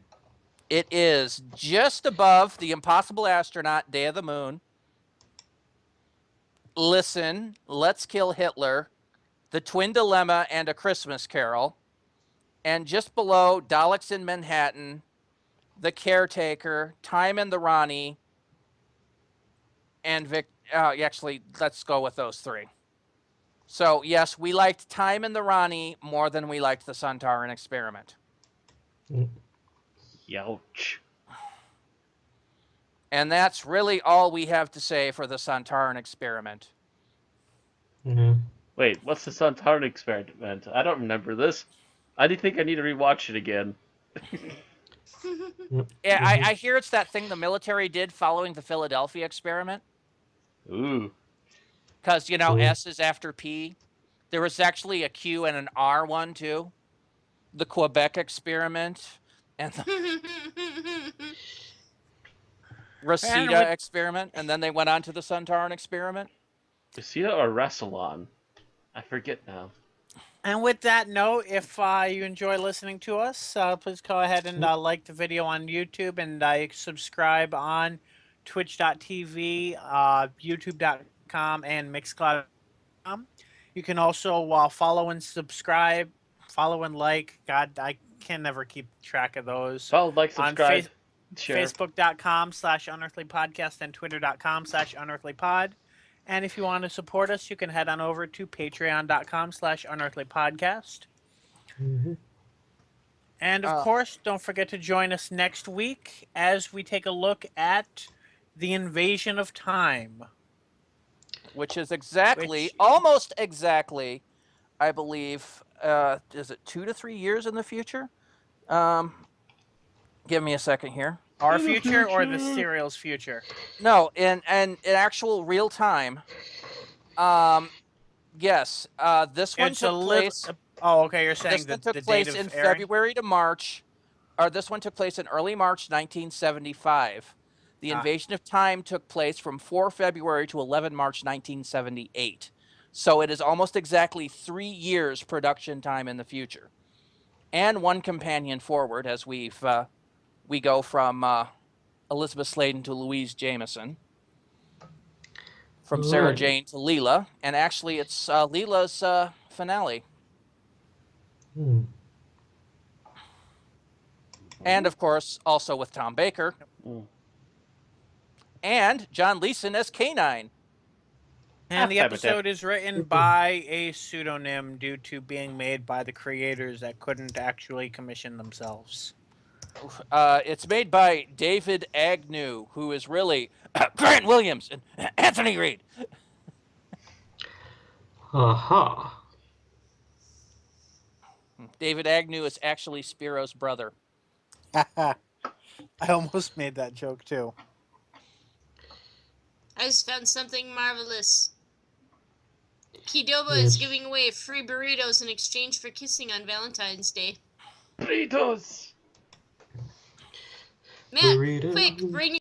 It is just above The Impossible Astronaut, Day of the Moon, Listen, Let's Kill Hitler, The Twin Dilemma, and A Christmas Carol, and just below Daleks in Manhattan, The Caretaker, Time and the Ronnie, and actually, let's go with those 3. So, yes, we liked Time and the Ronnie more than we liked the Sontaran Experiment. Youch. And that's really all we have to say for the Sontaran Experiment. Yeah. Wait, what's the Sontaran Experiment? I don't remember this. I do think I need to rewatch it again. Yeah, I hear it's that thing the military did following the Philadelphia Experiment. Ooh. Because, you know, Ooh. S is after P. There was actually a Q and an R one, too. The Quebec Experiment and the Reseda Experiment. And then they went on to the Sontaran Experiment. Reseda or Rassilon? I forget now. And with that note, if you enjoy listening to us, please go ahead and like the video on YouTube and subscribe on twitch.tv, youtube.com, and mixcloud.com. You can also follow and subscribe, follow and like. God, I can never keep track of those. Follow, like, subscribe, share. Facebook.com/unearthlypodcast and Twitter.com/unearthlypod. And if you want to support us, you can head on over to patreon.com/unearthlypodcast. And of course, don't forget to join us next week as we take a look at The Invasion of Time. Which is almost exactly, I believe, is it 2 to 3 years in the future? Give me a second here. Our future or the serial's future? No, in actual real time. Yes, this one took place. Oh, okay. You're saying this the one took place in February to March, or this one took place in early March 1975. The Invasion of Time took place from 4 February to 11 March 1978. So it is almost exactly 3 years production time in the future, and one companion forward as we go from Elizabeth Sladen to Louise Jameson, from Sarah Jane to Leela, and actually it's Leela's finale. And of course, also with Tom Baker and John Leeson as K9. And the episode is written by a pseudonym due to being made by the creators that couldn't actually commission themselves. It's made by David Agnew, who is really Grant Williams and Anthony Reid. Aha. David Agnew is actually Spiro's brother. I almost made that joke too. I just found something marvelous. Qdoba is giving away free burritos in exchange for kissing on Valentine's Day. Burritos! Matt, quick, bring